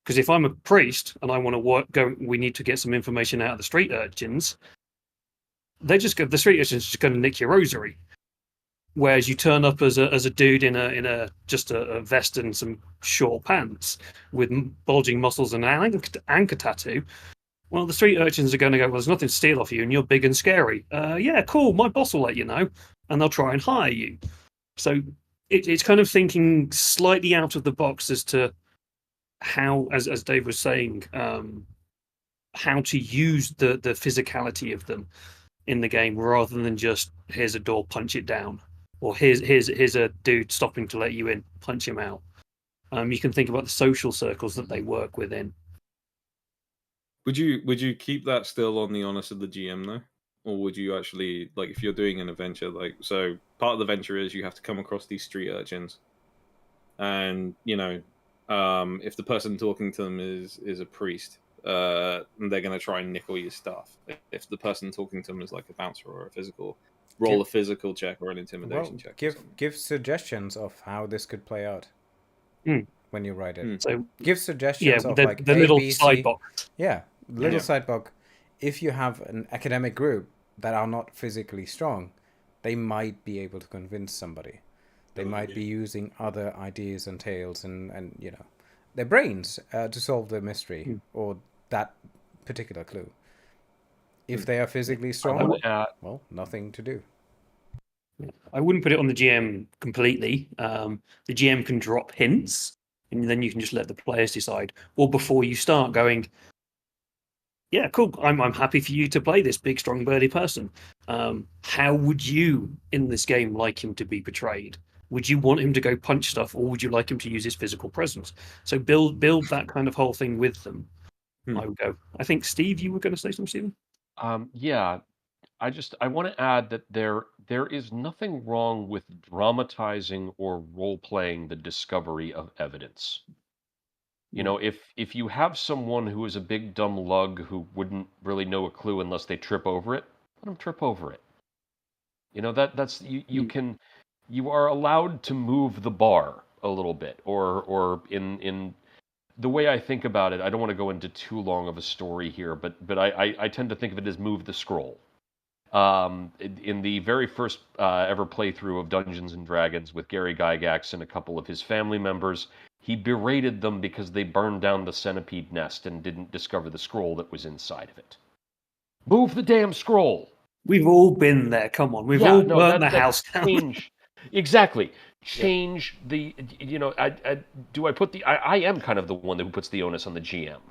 Because if I'm a priest and I want to we need to get some information out of the street urchins, the street urchins are just going to nick your rosary. Whereas you turn up as a dude in a vest and some short pants with bulging muscles and an anchor tattoo, well, the street urchins are going to go, well, there's nothing to steal off you, and you're big and scary. Yeah, cool, my boss will let you know, and they'll try and hire you. So it's kind of thinking slightly out of the box as to how, as Dave was saying, how to use the physicality of them in the game, rather than just, here's a door, punch it down, or here's a dude stopping to let you in, punch him out. You can think about the social circles that they work within. Would you keep that still on the onus of the GM though, or would you actually, like, if you're doing an adventure, like, so part of the adventure is you have to come across these street urchins, and if the person talking to them is a priest, they're going to try and nickel your stuff. If the person talking to them is like a bouncer or a physical, roll a physical check or an intimidation check. Give suggestions of how this could play out when you write it. So give suggestions of like the little side box. Yeah, little side box. If you have an academic group that are not physically strong, they might be able to convince somebody. They might be using other ideas and tales and their brains to solve the mystery or that particular clue. If they are physically strong, well, nothing to do. I wouldn't put it on the GM completely. The GM can drop hints, and then you can just let the players decide. Or before you start going, yeah, cool, I'm happy for you to play this big, strong, burly person. How would you, in this game, like him to be portrayed? Would you want him to go punch stuff, or would you like him to use his physical presence? So build that kind of whole thing with them. I would go. I think Steve, you were going to say something, Stephen? Yeah, I want to add that there is nothing wrong with dramatizing or role playing the discovery of evidence. You know, if you have someone who is a big dumb lug who wouldn't really know a clue unless they trip over it, let them trip over it. You know, that's you are allowed to move the bar a little bit, or in the way I think about it, I don't want to go into too long of a story here, but I tend to think of it as move the scroll. In the very first ever playthrough of Dungeons and Dragons with Gary Gygax and a couple of his family members, he berated them because they burned down the centipede nest and didn't discover the scroll that was inside of it. Move the damn scroll! We've all been there. Come on, we've all burnt the house down. Exactly. Change the. You know, I am kind of the one who puts the onus on the GM,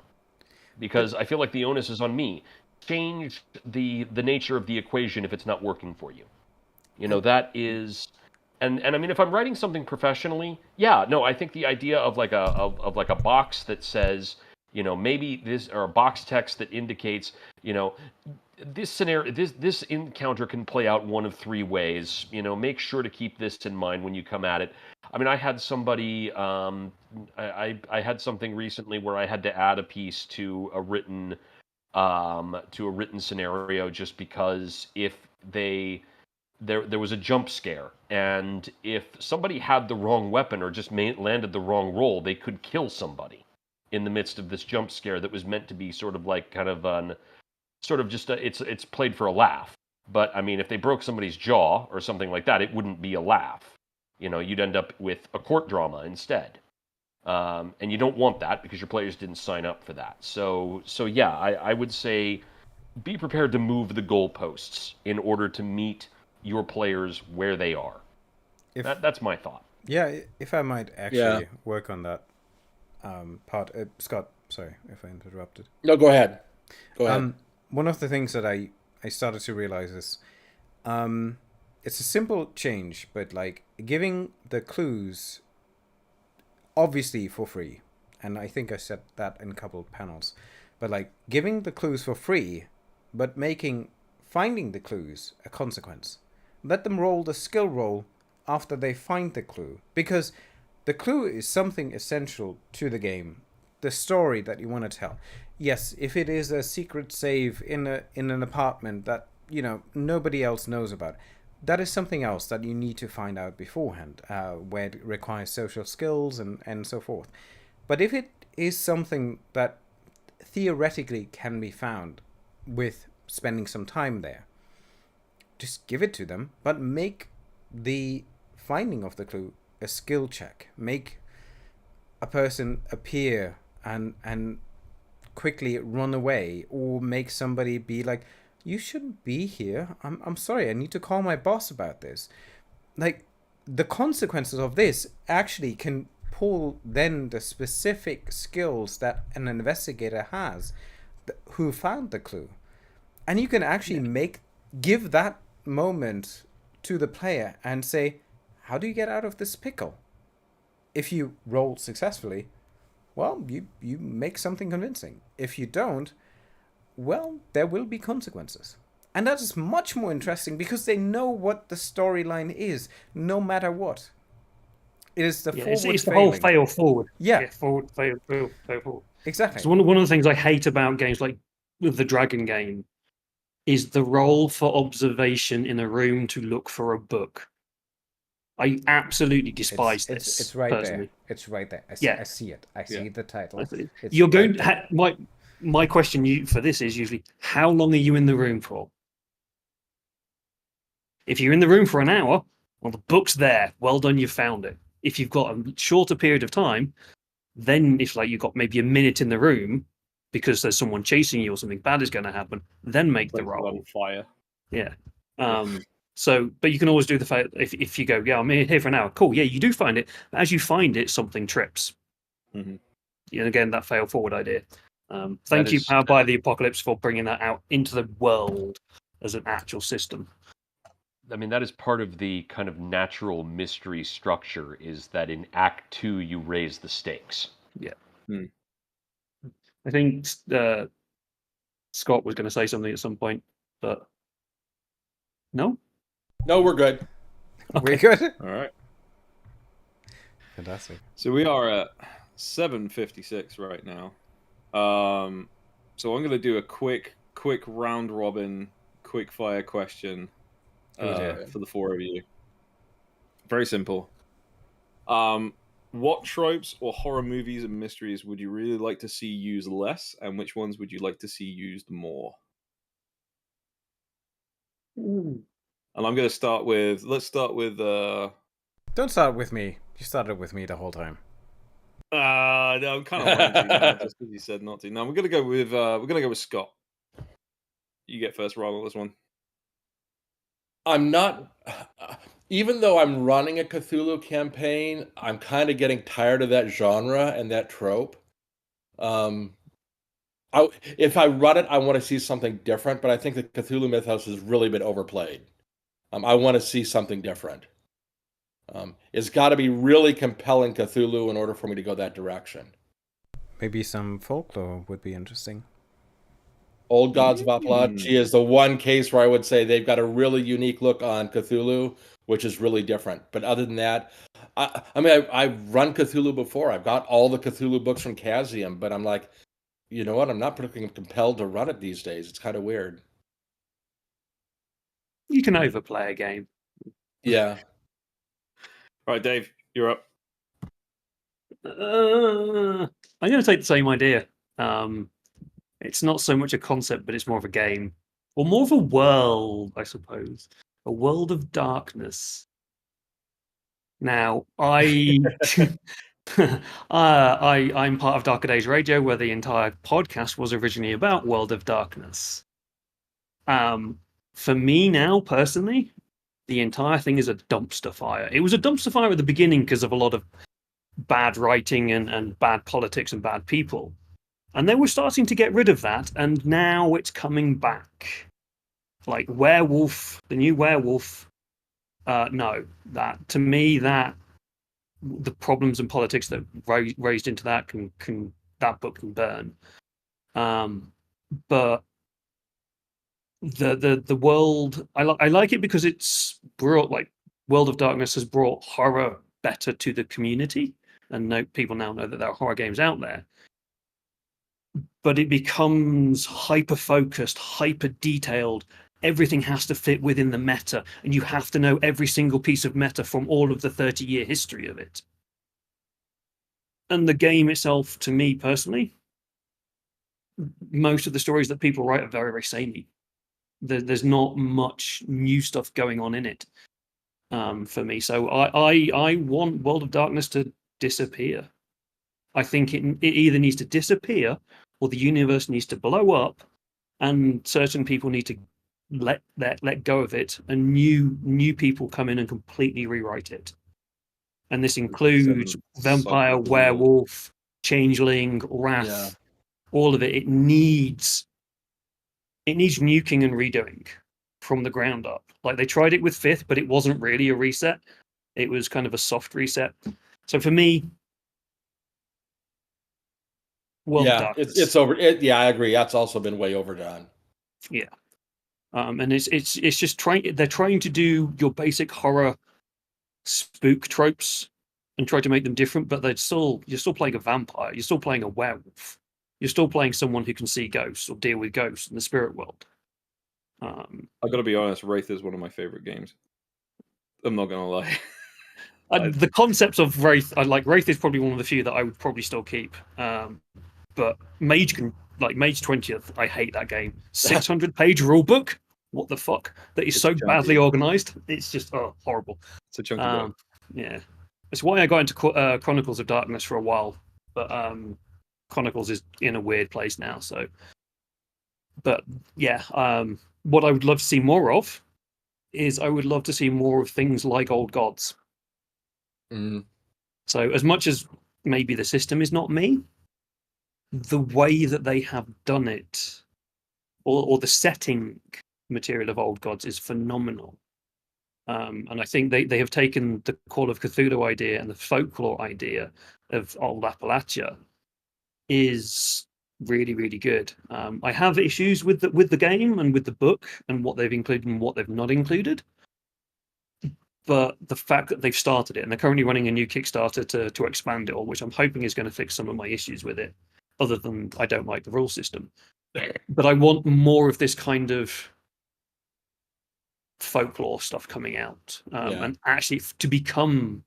because I feel like the onus is on me. Change the nature of the equation if it's not working for you. You know, that is. And I mean, if I'm writing something professionally, yeah, no, I think the idea of like a box that says, you know, maybe this, or a box text that indicates, you know, this scenario, this encounter can play out one of three ways. You know, make sure to keep this in mind when you come at it. I mean, I had somebody, I had something recently where I had to add a piece to a written scenario, just because if there was a jump scare, and if somebody had the wrong weapon or just landed the wrong roll, they could kill somebody in the midst of this jump scare that was meant to be sort of like kind of it's played for a laugh. But I mean, if they broke somebody's jaw or something like that, it wouldn't be a laugh. You know, you'd end up with a court drama instead. And you don't want that because your players didn't sign up for that. So yeah, I would say be prepared to move the goalposts in order to meet your players where they are. That's my thought. Yeah, if I might actually work on that part. Scott, sorry if I interrupted. No, go ahead. Go ahead. One of the things that I started to realize is it's a simple change, but like giving the clues obviously for free. And I think I said that in a couple of panels. But like giving the clues for free, but making finding the clues a consequence. Let them roll the skill roll after they find the clue, because the clue is something essential to the game, the story that you want to tell. Yes, if it is a secret save in an apartment that, you know, nobody else knows about, that is something else that you need to find out beforehand, where it requires social skills and so forth. But if it is something that theoretically can be found with spending some time there, just give it to them, but make the finding of the clue a skill check. Make a person appear and quickly run away, or make somebody be like, you shouldn't be here. I'm sorry, I need to call my boss about this. Like, the consequences of this actually can pull then the specific skills that an investigator has who found the clue. And you can actually give that moment to the player and say, how do you get out of this pickle? If you roll successfully, well, you make something convincing. If you don't, well, there will be consequences. And that is much more interesting because they know what the storyline is, no matter what. It is the forward it's the whole fail forward. Yeah. Forward, fail forward. Exactly. So one of the things I hate about games like the Dragon game is the roll for observation in a room to look for a book. I absolutely despise this. It's right personally. there. It's right there. I see it. I see the title. You're going to my question for this is usually, how long are you in the room for? If you're in the room for an hour, well, the book's there. Well done, you found it. If you've got a shorter period of time, then if like you've got maybe a minute in the room because there's someone chasing you or something bad is going to happen, then make the roll. On fire. Yeah. So, but you can always do the fact if you go, yeah, I'm here for an hour. Cool. Yeah, you do find it. But as you find it, something trips. Mm-hmm. And again, that fail forward idea. Thank you, Powered by the Apocalypse, for bringing that out into the world. as an actual system. I mean, that is part of the kind of natural mystery structure, is that in Act 2 you raise the stakes. Yeah. Hmm. I think Scott was going to say something at some point, but no? No, we're good. We're good. All right. Fantastic. So we are at 7:56 right now. So I'm going to do a quick round robin, quick fire question for the four of you. Very simple. What tropes or horror movies and mysteries would you really like to see used less, and which ones would you like to see used more? Ooh. And I'm going to start with. Let's start with. Don't start with me. You started with me the whole time. No, I'm kind of wanting to now, just because you said not to. No, we're gonna go with Scott. You get first roll on this one. I'm not, even though I'm running a Cthulhu campaign, I'm kind of getting tired of that genre and that trope. If I run it, I want to see something different, but I think the Cthulhu mythos has really been overplayed. I want to see something different. It's got to be really compelling Cthulhu in order for me to go that direction. Maybe some folklore would be interesting. Old Gods of Apalachia is the one case where I would say they've got a really unique look on Cthulhu, which is really different. But other than that, I've run Cthulhu before. I've got all the Cthulhu books from Chaosium, but I'm like, you know what? I'm not particularly compelled to run it these days. It's kind of weird. You can overplay a game. Yeah. Right, Dave, you're up. I'm going to take the same idea. It's not so much a concept, but it's more of a game, or more of a world, I suppose. A world of darkness. Now, I'm part of Darker Days Radio, where the entire podcast was originally about World of Darkness. For me now, personally, the entire thing is a dumpster fire. It was a dumpster fire at the beginning because of a lot of bad writing and bad politics and bad people. And they were starting to get rid of that, and now it's coming back. Like Werewolf, the new Werewolf. No, that to me, that the problems and politics that raised into that can that book can burn. But the world, I like it because it's brought, like, World of Darkness has brought horror better to the community, and people now know that there are horror games out there. But it becomes hyper focused, hyper detailed. Everything has to fit within the meta, and you have to know every single piece of meta from all of the 30-year history of it. And the game itself, to me personally, most of the stories that people write are very, very samey. There's not much new stuff going on in it for me. So I want World of Darkness to disappear. I think it either needs to disappear, or the universe needs to blow up, and certain people need to let go of it, and new people come in and completely rewrite it. And this includes vampire, werewolf, changeling, wrath, all of it. It needs nuking and redoing from the ground up. Like, they tried it with Fifth, but it wasn't really a reset. It was kind of a soft reset. So for me, World of Darkness. It's over. I agree. That's also been way overdone. Yeah. And it's just they're trying to do your basic horror spook tropes and try to make them different, but you're still playing a vampire, you're still playing a werewolf, you're still playing someone who can see ghosts or deal with ghosts in the spirit world. I've got to be honest, Wraith is one of my favorite games. I'm not gonna lie. The concepts of Wraith, Wraith is probably one of the few that I would probably still keep. But Mage 20th, I hate that game. 600-page rulebook. What the fuck? That is so badly organized. It's just horrible. It's a chunky book. Yeah, it's why I got into Chronicles of Darkness for a while, but Chronicles is in a weird place now. So, but yeah, what I would love to see more of is I would love to see more of things like Old Gods. So, as much as maybe the system is not me, the way that they have done it, or the setting material of Old Gods is phenomenal. And I think they have taken the Call of Cthulhu idea and the folklore idea of Old Appalachia is really, really good. I have issues with the game and with the book and what they've included and what they've not included. But the fact that they've started it and they're currently running a new Kickstarter to expand it all, which I'm hoping is going to fix some of my issues with it, other than I don't like the rule system. But I want more of this kind of folklore stuff coming out, and actually to become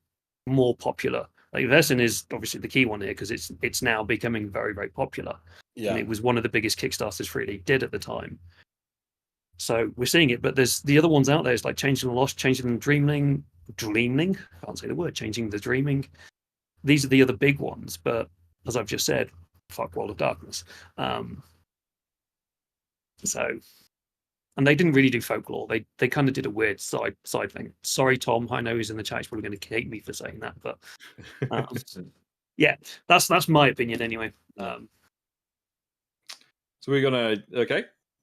more popular. Like Vesen is obviously the key one here because it's now becoming very, very popular. Yeah. And it was one of the biggest Kickstarters for it did at the time. So we're seeing it, but there's the other ones out there. It's like Changing the Lost, Changing the Dreaming. Can't say the word. Changing the Dreaming. These are the other big ones. But as I've just said, fuck World of Darkness. And they didn't really do folklore. They kind of did a weird side thing. Sorry, Tom. I know he's in the chat. He's probably going to hate me for saying that, but yeah, that's my opinion anyway. So we're gonna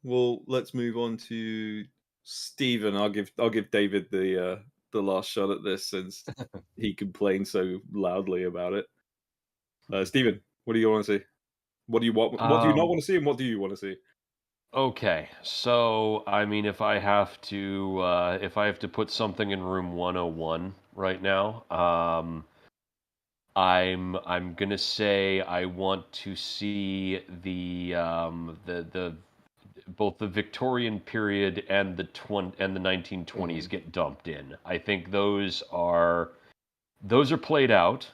Well, let's move on to Stephen. I'll give David the last shot at this since he complained so loudly about it. Stephen, what do you want to see? What do you want? What do you not want to see, and what do you want to see? Okay, so I mean, if I have to put something in room 101 right now, I'm gonna say I want to see the both the Victorian period and the 1920s get dumped in. I think those are played out.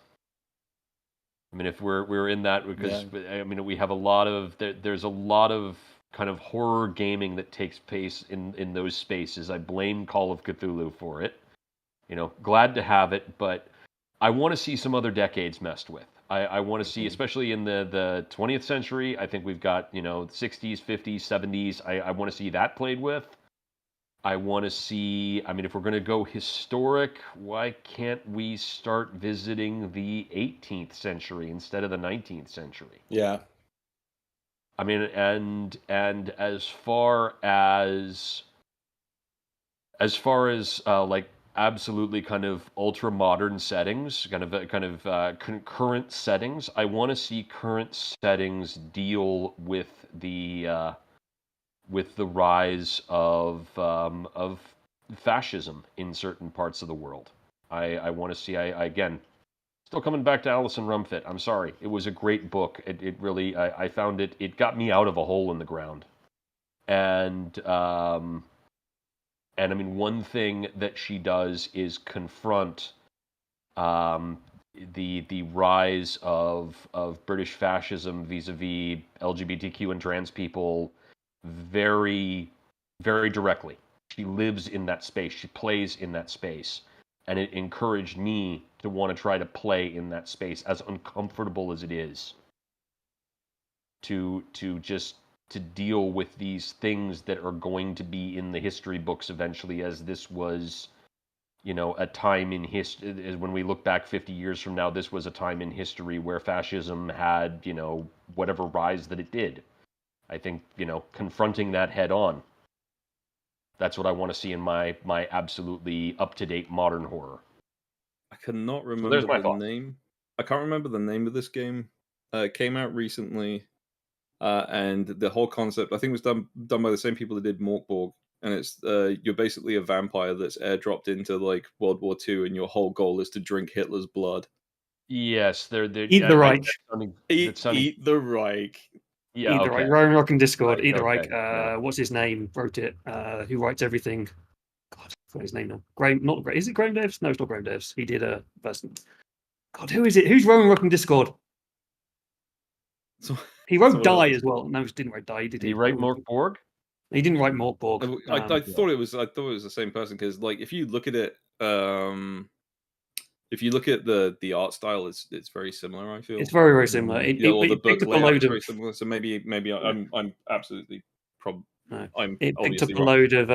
I mean, if we're in that, because I mean, we have a lot of there's a lot of kind of horror gaming that takes place in those spaces. I blame Call of Cthulhu for it. You know, glad to have it, but I want to see some other decades messed with. I want to see, especially in the 20th century, I think we've got, 60s, 50s, 70s. I want to see that played with. I want to see, I mean, if we're going to go historic, why can't we start visiting the 18th century instead of the 19th century? Yeah. I mean, and as far as like absolutely kind of ultra modern settings, kind of concurrent settings, I want to see current settings deal with the rise of fascism in certain parts of the world. I want to see. Again, still coming back to Alison Rumfitt. I'm sorry. It was a great book. It really. I found it. It got me out of a hole in the ground. And I mean, one thing that she does is confront the rise of British fascism vis-a-vis LGBTQ and trans people very, very directly. She lives in that space. She plays in that space. And it encouraged me to want to try to play in that space, as uncomfortable as it is, to deal with these things that are going to be in the history books eventually, as this was, a time in history. When we look back 50 years from now, this was a time in history where fascism had, whatever rise that it did. I think, confronting that head on. That's what I want to see in my absolutely up-to-date modern horror. I cannot remember the name. I can't remember the name of this game. It came out recently, and the whole concept, I think, was done by the same people that did Morkborg. And it's you're basically a vampire that's airdropped into like World War II, and your whole goal is to drink Hitler's blood. Yes, Eat the Reich. Eat the Reich. Yeah, Eat the Reich. Rowan Rock and Discord. Right, Eat the okay, Reich. What's his name? Wrote it. Who writes everything? God, I forgot his name now. Graham. Not Graham. Is it Graham Devs? No, it's not Graham Devs. He did a person. God, who is it? Who's Rowan Rock and Discord? He wrote Die as well. No, he didn't write Die. Did he write Morkborg? He didn't write Morkborg. I thought it was the same person, because like if you look at it, if you look at the art style, it's very similar. I feel it's very, very similar. The book layout is very similar. So maybe I'm absolutely It picked up a load of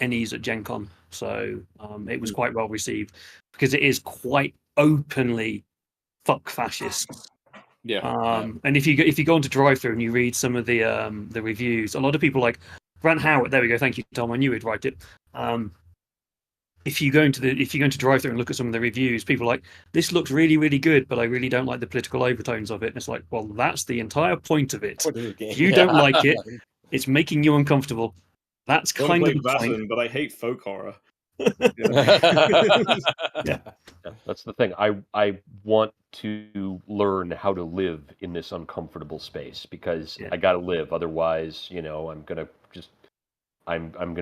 NEs at Gen Con, so it was quite well received because it is quite openly fuck fascists. Yeah. And if you go into drive-through and you read some of the reviews, a lot of people are like, Grant Howard. There we go. Thank you, Tom. I knew he'd write it. If you go into drive through and look at some of the reviews, people are like, this looks really, really good, but I really don't like the political overtones of it. And it's like, well, that's the entire point of it. If you don't like it, it's making you uncomfortable. That's I kind want of to the play point. Vaesen, but I hate folk horror. Yeah, that's the thing. I want to learn how to live in this uncomfortable space because Yeah. I got to live. Otherwise, I'm gonna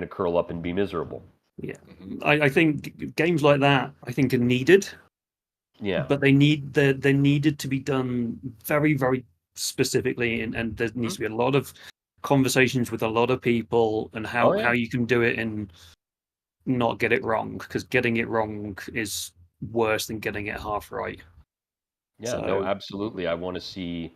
curl up and be miserable. Yeah, I think games like that are needed. Yeah, But they're needed to be done very, very specifically, and there needs to be a lot of conversations with a lot of people, and how you can do it and not get it wrong, because getting it wrong is worse than getting it half right. Yeah, So, no, absolutely. I want to see.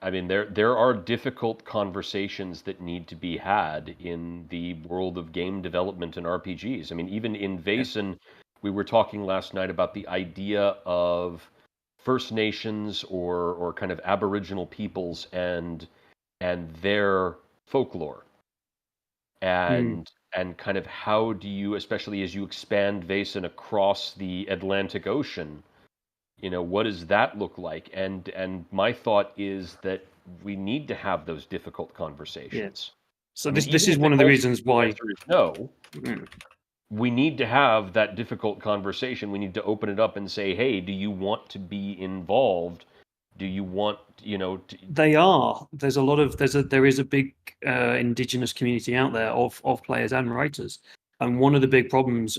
I mean, there are difficult conversations that need to be had in the world of game development and RPGs. I mean, even in Vaesen, we were talking last night about the idea of First Nations or kind of Aboriginal peoples and their folklore, and kind of how do you, especially as you expand Vaesen across the Atlantic Ocean, what does that look like? And my thought is that we need to have those difficult conversations. So I mean, this even is if one of the ultimately reasons the why. answer is no, we need to have that difficult conversation. We need to open it up and say, hey, do you want to be involved? Do you want, They are. There is a big indigenous community out there of players and writers, and one of the big problems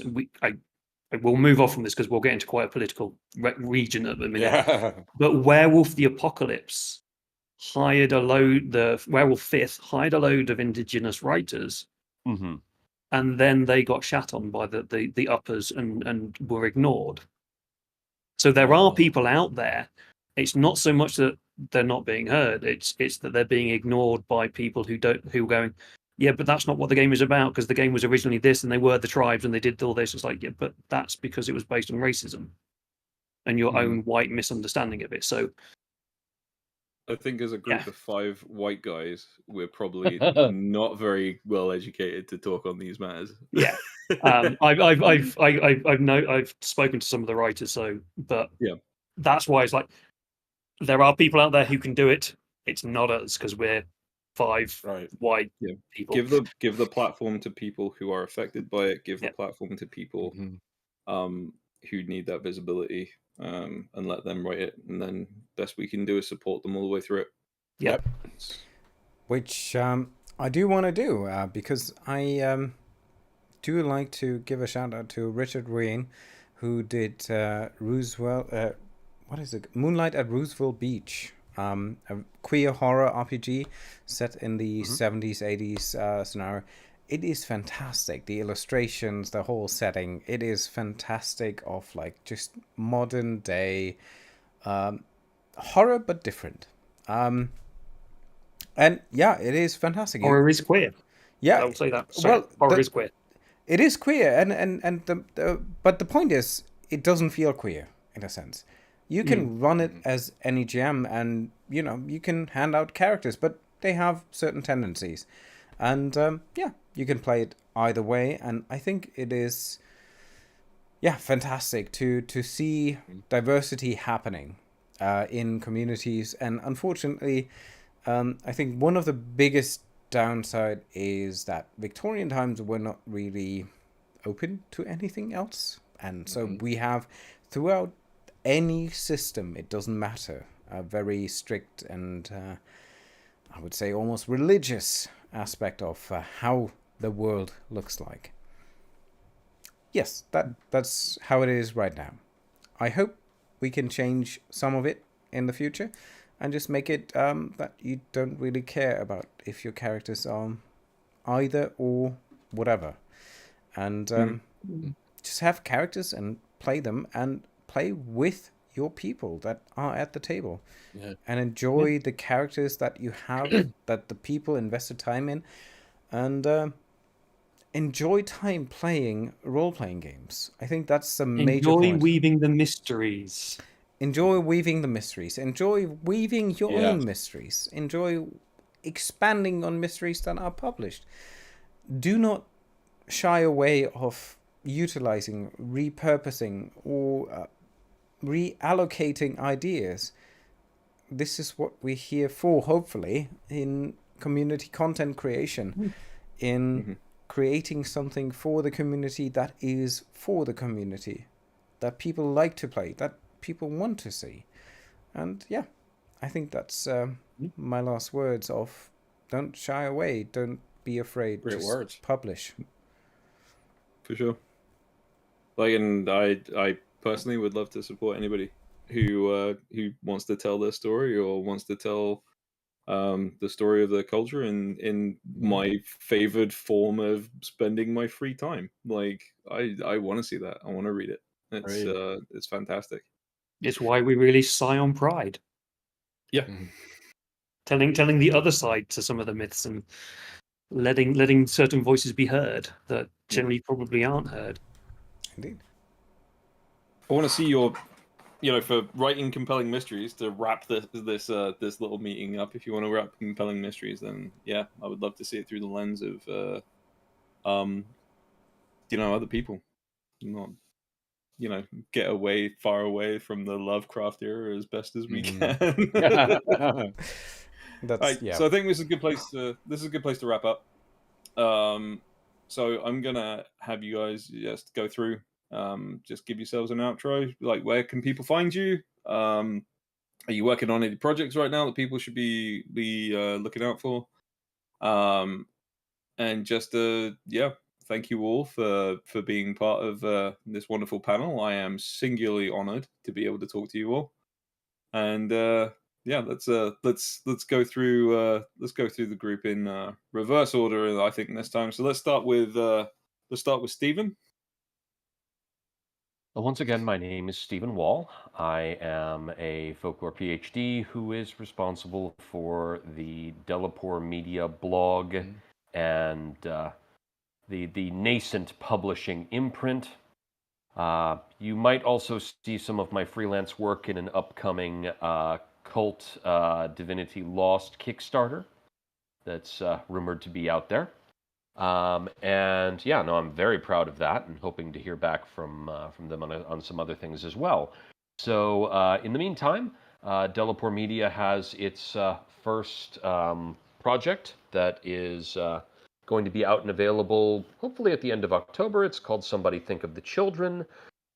we'll move off from this because we'll get into quite a political region at the minute. Yeah. But Werewolf the Apocalypse hired the Werewolf Fifth hired a load of indigenous writers, and then they got shat on by the uppers and were ignored. So there are people out there. It's not so much that they're not being heard. It's that they're being ignored by people who are going, yeah, but that's not what the game is about, because the game was originally this and they were the tribes and they did all this. It's like, yeah, but that's because it was based on racism and your own white misunderstanding of it. So I think as a group of 5 white guys, we're probably not very well educated to talk on these matters. Yeah, I've spoken to some of the writers, but that's why it's like there are people out there who can do it. It's not us, because we're 5 white people. Give the platform to people who are affected by it. Give the platform to people who need that visibility, and let them write it. And then best we can do is support them all the way through it. Yep. Which I do want to do because I do like to give a shout out to Richard Wayne, who did Roosevelt. What is it? Moonlight at Roosevelt Beach. A queer horror RPG set in the 70s, 80s scenario. It is fantastic. The illustrations, the whole setting, it is fantastic, of like just modern day horror, but different. And yeah, it is fantastic. Horror is queer. Yeah, I'll say that. Sorry, horror is queer. It is queer, and but the point is, it doesn't feel queer in a sense. You can run it as any GM, and you can hand out characters, but they have certain tendencies, and you can play it either way. And I think it is, fantastic to see diversity happening in communities. And unfortunately, I think one of the biggest downside is that Victorian times were not really open to anything else, and so we have throughout any system, it doesn't matter, a very strict and I would say almost religious aspect of how the world looks like. Yes, that's how it is right now. I hope we can change some of it in the future and just make it that you don't really care about if your characters are either or whatever, and just have characters and play them and play with your people that are at the table, and enjoy the characters that you have, that the people invested time in, and enjoy time playing role-playing games. I think that's the major point. Enjoy weaving the mysteries. Enjoy weaving the mysteries. Enjoy weaving your own mysteries. Enjoy expanding on mysteries that are published. do not shy away of utilizing, repurposing, or reallocating ideas. This is what we're here for, hopefully, in community content creation, in creating something for the community that is for the community, that people like to play, that people want to see. And yeah, I think that's my last words of don't shy away, don't be afraid. Great just words. publish. For sure. Like, and I personally would love to support anybody who wants to tell their story or wants to tell the story of their culture in my favored form of spending my free time. Like, I want to see that. I want to read it. It's fantastic. It's why we release Scion Pride, Yeah. telling the other side to some of the myths and letting certain voices be heard that generally probably aren't heard. Indeed. I want to see your, for writing compelling mysteries to wrap this little meeting up. If you want to wrap compelling mysteries, then yeah, I would love to see it through the lens of other people, not get far away from the Lovecraft era as best as we can. That's Right, yeah. so I think this is a good place to wrap up. So I'm gonna have you guys just go through, just give yourselves an outro. Like, where can people find you? Are you working on any projects right now that people should be looking out for? And just thank you all for being part of this wonderful panel. I am singularly honored to be able to talk to you all. And let's go through the group in reverse order, I think, this time. So let's start with Stephen. Well, once again, my name is Stephen Wall. I am a folklore PhD who is responsible for the Delapore Media blog and the nascent publishing imprint. You might also see some of my freelance work in an upcoming Cult Divinity Lost Kickstarter that's rumored to be out there. And yeah, no, I'm very proud of that and hoping to hear back from them on some other things as well. So in the meantime, Delapore Media has its first project that is going to be out and available hopefully at the end of October. It's called Somebody Think of the Children.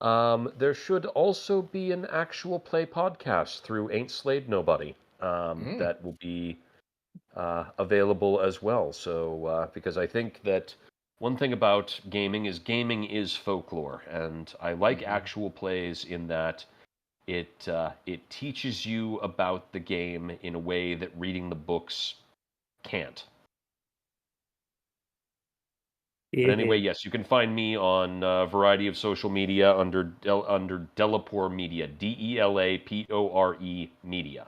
There should also be an actual play podcast through Ain't Slayed Nobody that will be available as well. So, because I think that one thing about gaming is folklore, and I like actual plays in that it teaches you about the game in a way that reading the books can't. But anyway, yes, you can find me on a variety of social media under Delapore Media, DELAPORE Media.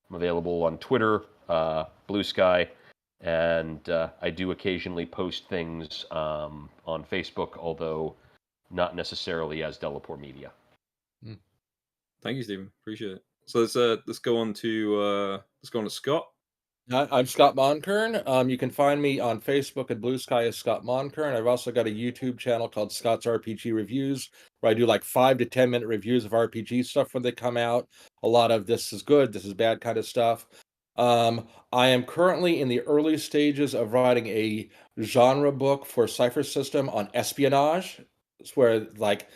I'm available on Twitter, Blue Sky, and I do occasionally post things on Facebook, although not necessarily as Delapore Media. Thank you, Stephen. Appreciate it. So let's go on to Scott. I'm Scott Mohnkern. You can find me on Facebook and Blue Sky as Scott Mohnkern. I've also got a YouTube channel called Scott's RPG Reviews, where I do like 5 to 10 minute reviews of RPG stuff when they come out. A lot of this is good, this is bad kind of stuff. I am currently in the early stages of writing a genre book for Cypher System on espionage. It's where like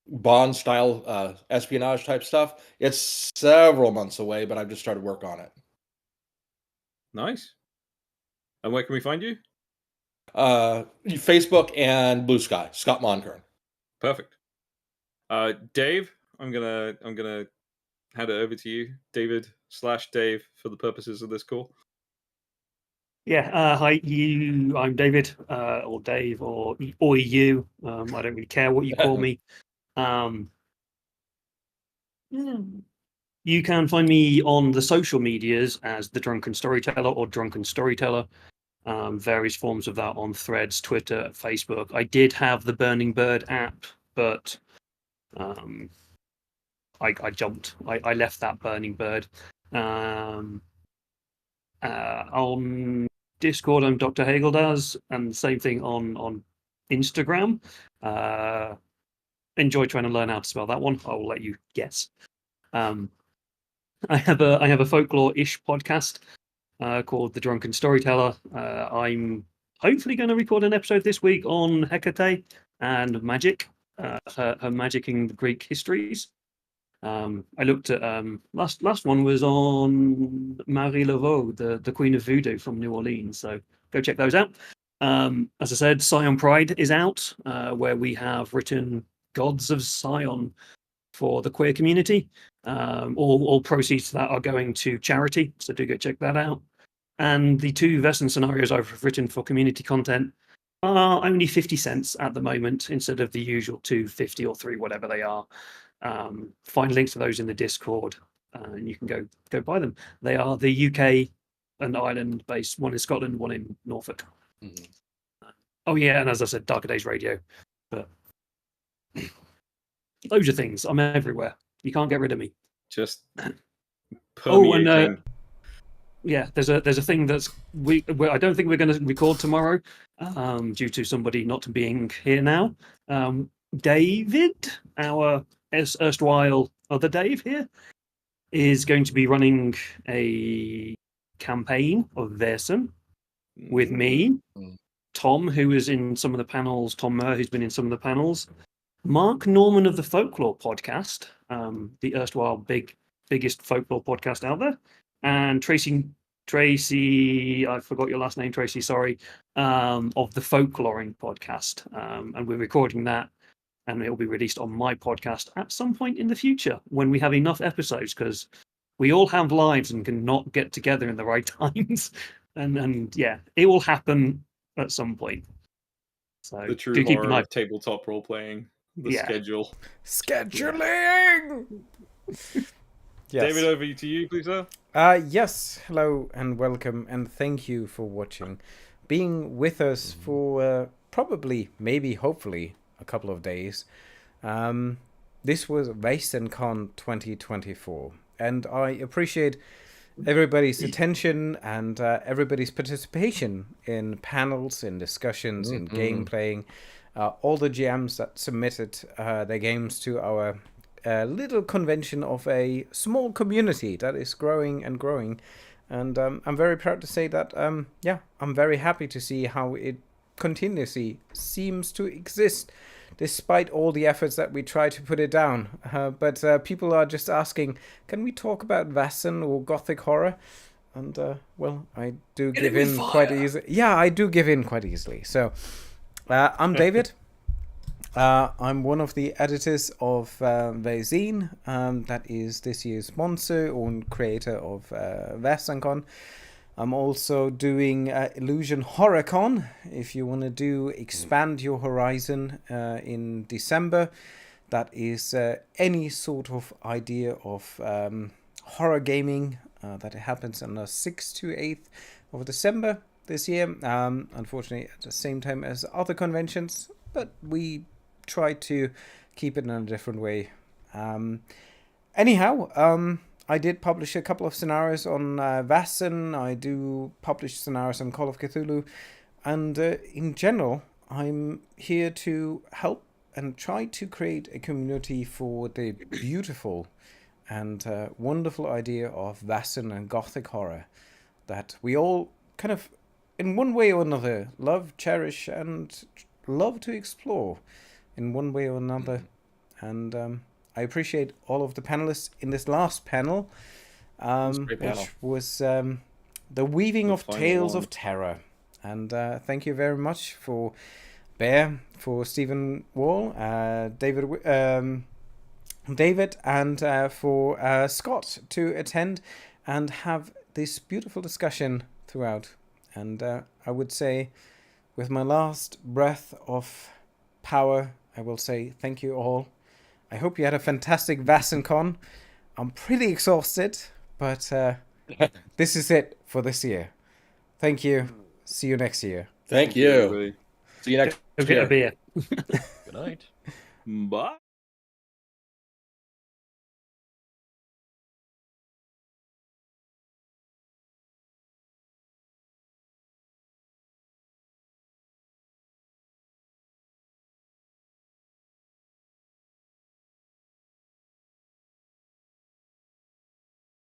Bond style espionage type stuff. It's several months away, but I've just started work on it. Nice. And where can we find you? Facebook and Blue Sky. Scott Mohnkern. Perfect. Dave, I'm gonna hand it over to you, David/Dave, for the purposes of this call. Yeah, hi, I'm David, or Dave, or you. I don't really care what you call me. You can find me on the social medias as The Drunken Storyteller or Drunken Storyteller. Various forms of that on Threads, Twitter, Facebook. I did have the Burning Bird app, but I jumped. I left that Burning Bird. On Discord, I'm Dr. Hageldaz, and the same thing on Instagram. Enjoy trying to learn how to spell that one. I will let you guess. I have a folklore-ish podcast called The Drunken Storyteller. I'm hopefully going to record an episode this week on Hecate and magic, her magic in the Greek histories. I looked at last one was on Marie Laveau, the Queen of Voodoo from New Orleans. So go check those out. As I said, Scion Pride is out, where we have written Gods of Scion for the queer community. All proceeds to that are going to charity, so do go check that out. And the 2 Vesen scenarios I've written for community content are only 50 cents at the moment, instead of the usual 2.50 or 3, whatever they are. Find links to those in the Discord, and you can go buy them. They are the UK and Ireland based, one in Scotland, one in Norfolk. Oh yeah, and as I said, Darker Days Radio. But those are things. I'm everywhere. You can't get rid of me. Just permeating. permeating. Yeah, there's a thing that's I don't think we're going to record tomorrow, due to somebody not being here now. David, our erstwhile other Dave here, is going to be running a campaign of Vaesen with me, Tom, who is in some of the panels, Tom Murr, who's been in some of the panels, Mark Norman of the Folklore podcast, the erstwhile biggest folklore podcast out there, and Tracy, I forgot your last name, Tracy, sorry, of the Folkloring podcast. And we're recording that, and it'll be released on my podcast at some point in the future when we have enough episodes, because we all have lives and can not get together in the right times. and yeah, it will happen at some point. So The true do keep an horror eye. of tabletop role playing. The Yeah. schedule. Scheduling! Yes. David, over to you, please, sir. Yes, hello and welcome, and thank you for watching. Being with us for probably, maybe, hopefully, a couple of days. This was VaesenCon 2024, and I appreciate everybody's attention and everybody's participation in panels, in discussions, in game playing. All the GMs that submitted their games to our little convention of a small community that is growing and growing. And I'm very proud to say that, yeah, I'm very happy to see how it continuously seems to exist, despite all the efforts that we try to put it down. But people are just asking, can we talk about Vaesen or Gothic horror? And, well, I do give in quite easily. Yeah, I do give in quite easily. So, I'm David. I'm one of the editors of Vaesen, that is this year's sponsor and creator of VaesenCon. I'm also doing Illusion HorrorCon. If you want to expand your horizon in December, that is any sort of idea of horror gaming that happens on the 6th to 8th of December this year. Unfortunately, at the same time as other conventions, but we try to keep it in a different way. Anyhow, I did publish a couple of scenarios on Vaesen. I do publish scenarios on Call of Cthulhu. And in general, I'm here to help and try to create a community for the beautiful and wonderful idea of Vaesen and Gothic horror that we all kind of, in one way or another, love, cherish, and love to explore in one way or another. And I appreciate all of the panelists in this last panel, which was the Weaving of Tales of Terror. And thank you very much for Bear, for Stephen Wall, David, and for Scott to attend and have this beautiful discussion throughout. And I would say, with my last breath of power, I will say thank you all. I hope you had a fantastic VaesenCon. I'm pretty exhausted, but this is it for this year. Thank you. See you next year. Thank you. See you next year. Get a beer. Good night. Bye.